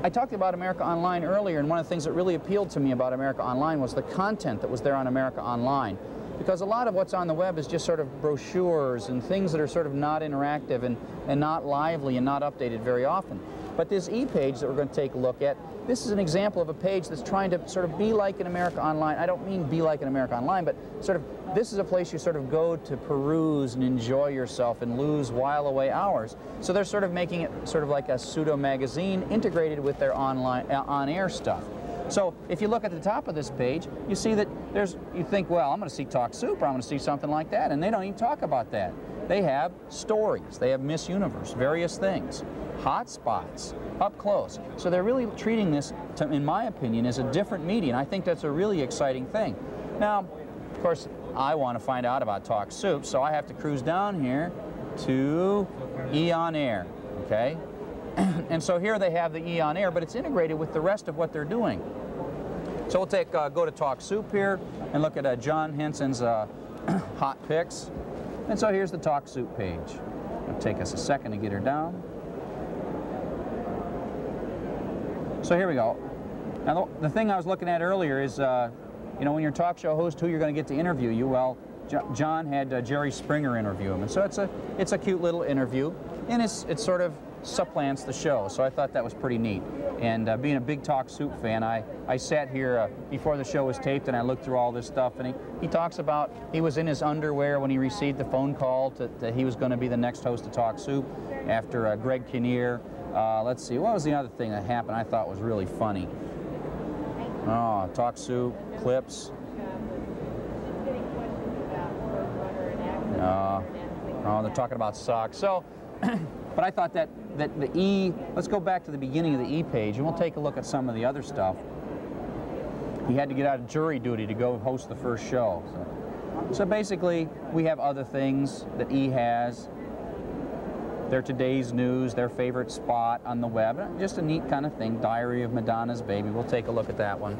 Speaker 1: I talked about America Online earlier, and one of the things that really appealed to me about America Online was the content that was there on America Online. Because a lot of what's on the web is just sort of brochures and things that are sort of not interactive and not lively and not updated very often. But this e-page that we're going to take a look at, this is an example of a page that's trying to sort of be like an America Online. I don't mean be like an America Online, but sort of this is a place you sort of go to peruse and enjoy yourself and lose while away hours. So they're sort of making it sort of like a pseudo magazine integrated with their online on-air stuff. So if you look at the top of this page, you see that you think, well, I'm going to see Talk Soup, or I'm going to see something like that, and they don't even talk about that. They have stories, they have Miss Universe, various things, hot spots, up close. So they're really treating this, in my opinion, as a different media, and I think that's a really exciting thing. Now, of course, I want to find out about Talk Soup, so I have to cruise down here to E On Air, okay? And so here they have the E On Air, but it's integrated with the rest of what they're doing. So we'll go to Talk Soup here and look at John Henson's hot picks. And so here's the Talk Soup page. It'll take us a second to get her down. So here we go. Now the thing I was looking at earlier is, you know, when you're a talk show host, who you're going to get to interview you. Well, John had Jerry Springer interview him, and so it's a cute little interview, and it sort of supplants the show. So I thought that was pretty neat. And being a big Talk Soup fan, I sat here before the show was taped, and I looked through all this stuff, and he talks about he was in his underwear when he received the phone call that he was going to be the next host of Talk Soup after Greg Kinnear. Let's see, what was the other thing that happened I thought was really funny? Oh, Talk Soup, clips. Oh, they're talking about socks. So, but I thought that the E, let's go back to the beginning of the E page, and we'll take a look at some of the other stuff. He had to get out of jury duty to go host the first show. So basically, we have other things that E has. Their today's news, their favorite spot on the web. Just a neat kind of thing, Diary of Madonna's Baby. We'll take a look at that one.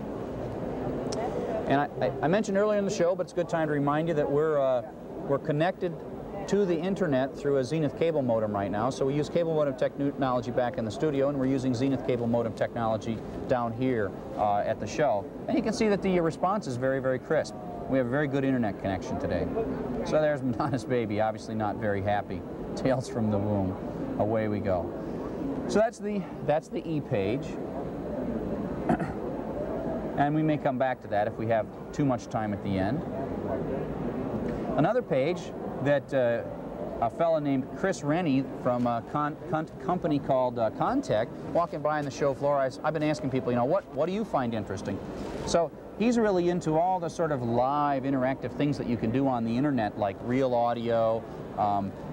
Speaker 1: And I mentioned earlier in the show, but it's a good time to remind you that we're connected to the internet through a Zenith cable modem right now. So we use cable modem technology back in the studio, and we're using Zenith cable modem technology down here at the show. And you can see that the response is very, very crisp. We have a very good internet connection today. So there's Madonna's Baby, obviously not very happy. Tales from the Womb. Away we go. So that's the E page. And we may come back to that if we have too much time at the end. Another page that a fellow named Chris Rennie from a company called Contact, walking by on the show floor, I've been asking people, you know, what do you find interesting? So he's really into all the sort of live interactive things that you can do on the internet, like real audio.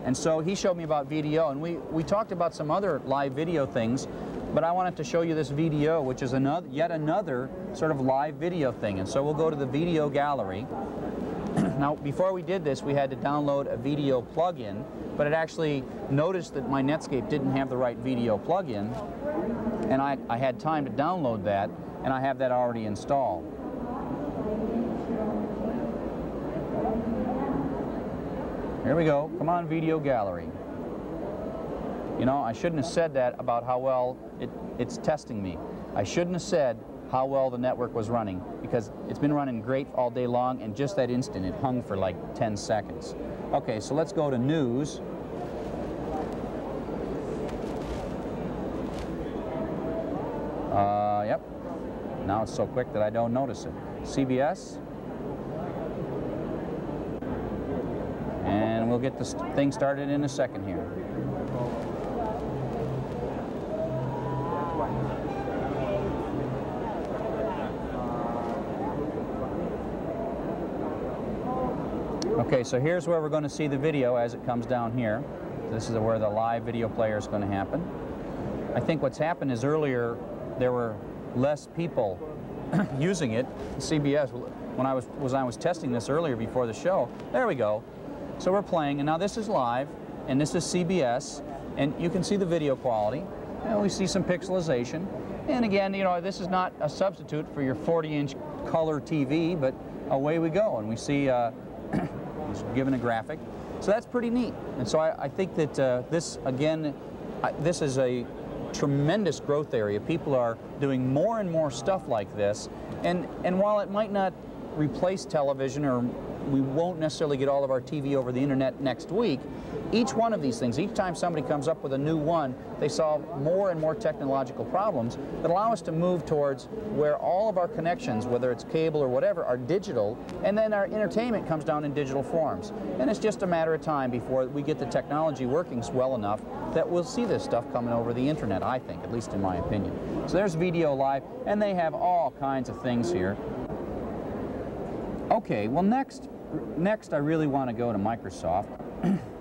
Speaker 1: And so he showed me about VDO, and we talked about some other live video things, but I wanted to show you this VDO, which is yet another sort of live video thing. And so we'll go to the video gallery. Now, before we did this, we had to download a video plugin, but it actually noticed that my Netscape didn't have the right video plugin, and I had time to download that, and I have that already installed. Here we go. Come on, video gallery. You know, I shouldn't have said that about how well it's testing me. I shouldn't have said how well the network was running, because it's been running great all day long, and just that instant it hung for like 10 seconds. Okay, so let's go to news. Yep. Now it's so quick that I don't notice it. CBS. And we'll get this thing started in a second here. Okay, so here's where we're going to see the video as it comes down here. This is where the live video player is going to happen. I think what's happened is earlier there were less people using it. CBS, when I was testing this earlier before the show, there we go. So we're playing, and now this is live, and this is CBS, and you can see the video quality, and we see some pixelization. And again, you know, this is not a substitute for your 40-inch color TV, but away we go, and we see given a graphic. So that's pretty neat. And so I think that this, again, this is a tremendous growth area. People are doing more and more stuff like this, and while it might not replace television, or we won't necessarily get all of our TV over the internet next week, each one of these things, each time somebody comes up with a new one, they solve more and more technological problems that allow us to move towards where all of our connections, whether it's cable or whatever, are digital, and then our entertainment comes down in digital forms. And it's just a matter of time before we get the technology working well enough that we'll see this stuff coming over the internet, I think, at least in my opinion. So there's Video Live, and they have all kinds of things here. Okay, well next I really want to go to Microsoft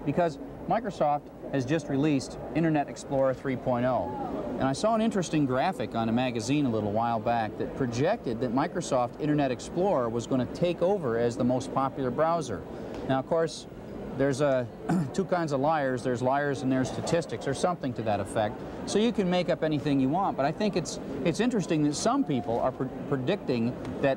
Speaker 1: because Microsoft has just released Internet Explorer 3.0. And I saw an interesting graphic on a magazine a little while back that projected that Microsoft Internet Explorer was going to take over as the most popular browser. Now, of course, there's two kinds of liars. There's liars and there's statistics, or something to that effect. So you can make up anything you want, but I think it's interesting that some people are predicting that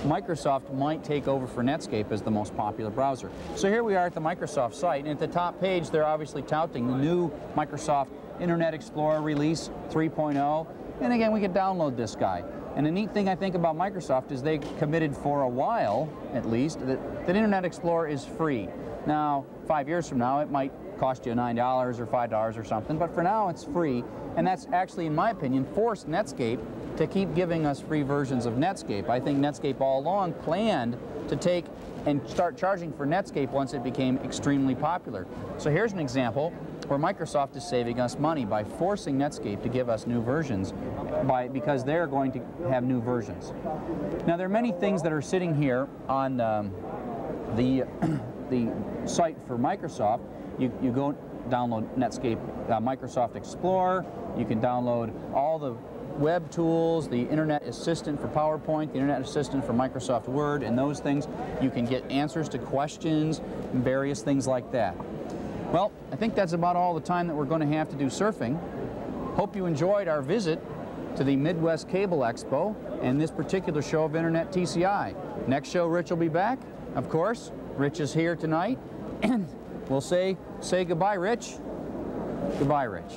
Speaker 1: Microsoft might take over for Netscape as the most popular browser. So here we are at the Microsoft site, and at the top page they're obviously touting the new Microsoft Internet Explorer release 3.0, and again we can download this guy. And the neat thing I think about Microsoft is they committed for a while, at least, that Internet Explorer is free. Now, 5 years from now it might cost you $9 or $5 or something, but for now it's free, and that's actually, in my opinion, forced Netscape to keep giving us free versions of Netscape. I think Netscape all along planned to take and start charging for Netscape once it became extremely popular. So here's an example where Microsoft is saving us money by forcing Netscape to give us new versions because they're going to have new versions. Now there are many things that are sitting here on the site for Microsoft. You go download Netscape Microsoft Explorer. You can download all the web tools, the Internet Assistant for PowerPoint, the Internet Assistant for Microsoft Word, and those things. You can get answers to questions and various things like that. Well, I think that's about all the time that we're going to have to do surfing. Hope you enjoyed our visit to the MidWest Cable Expo and this particular show of Internet TCI. Next show, Rich will be back. Of course, Rich is here tonight, and we'll say goodbye, Rich. Goodbye, Rich.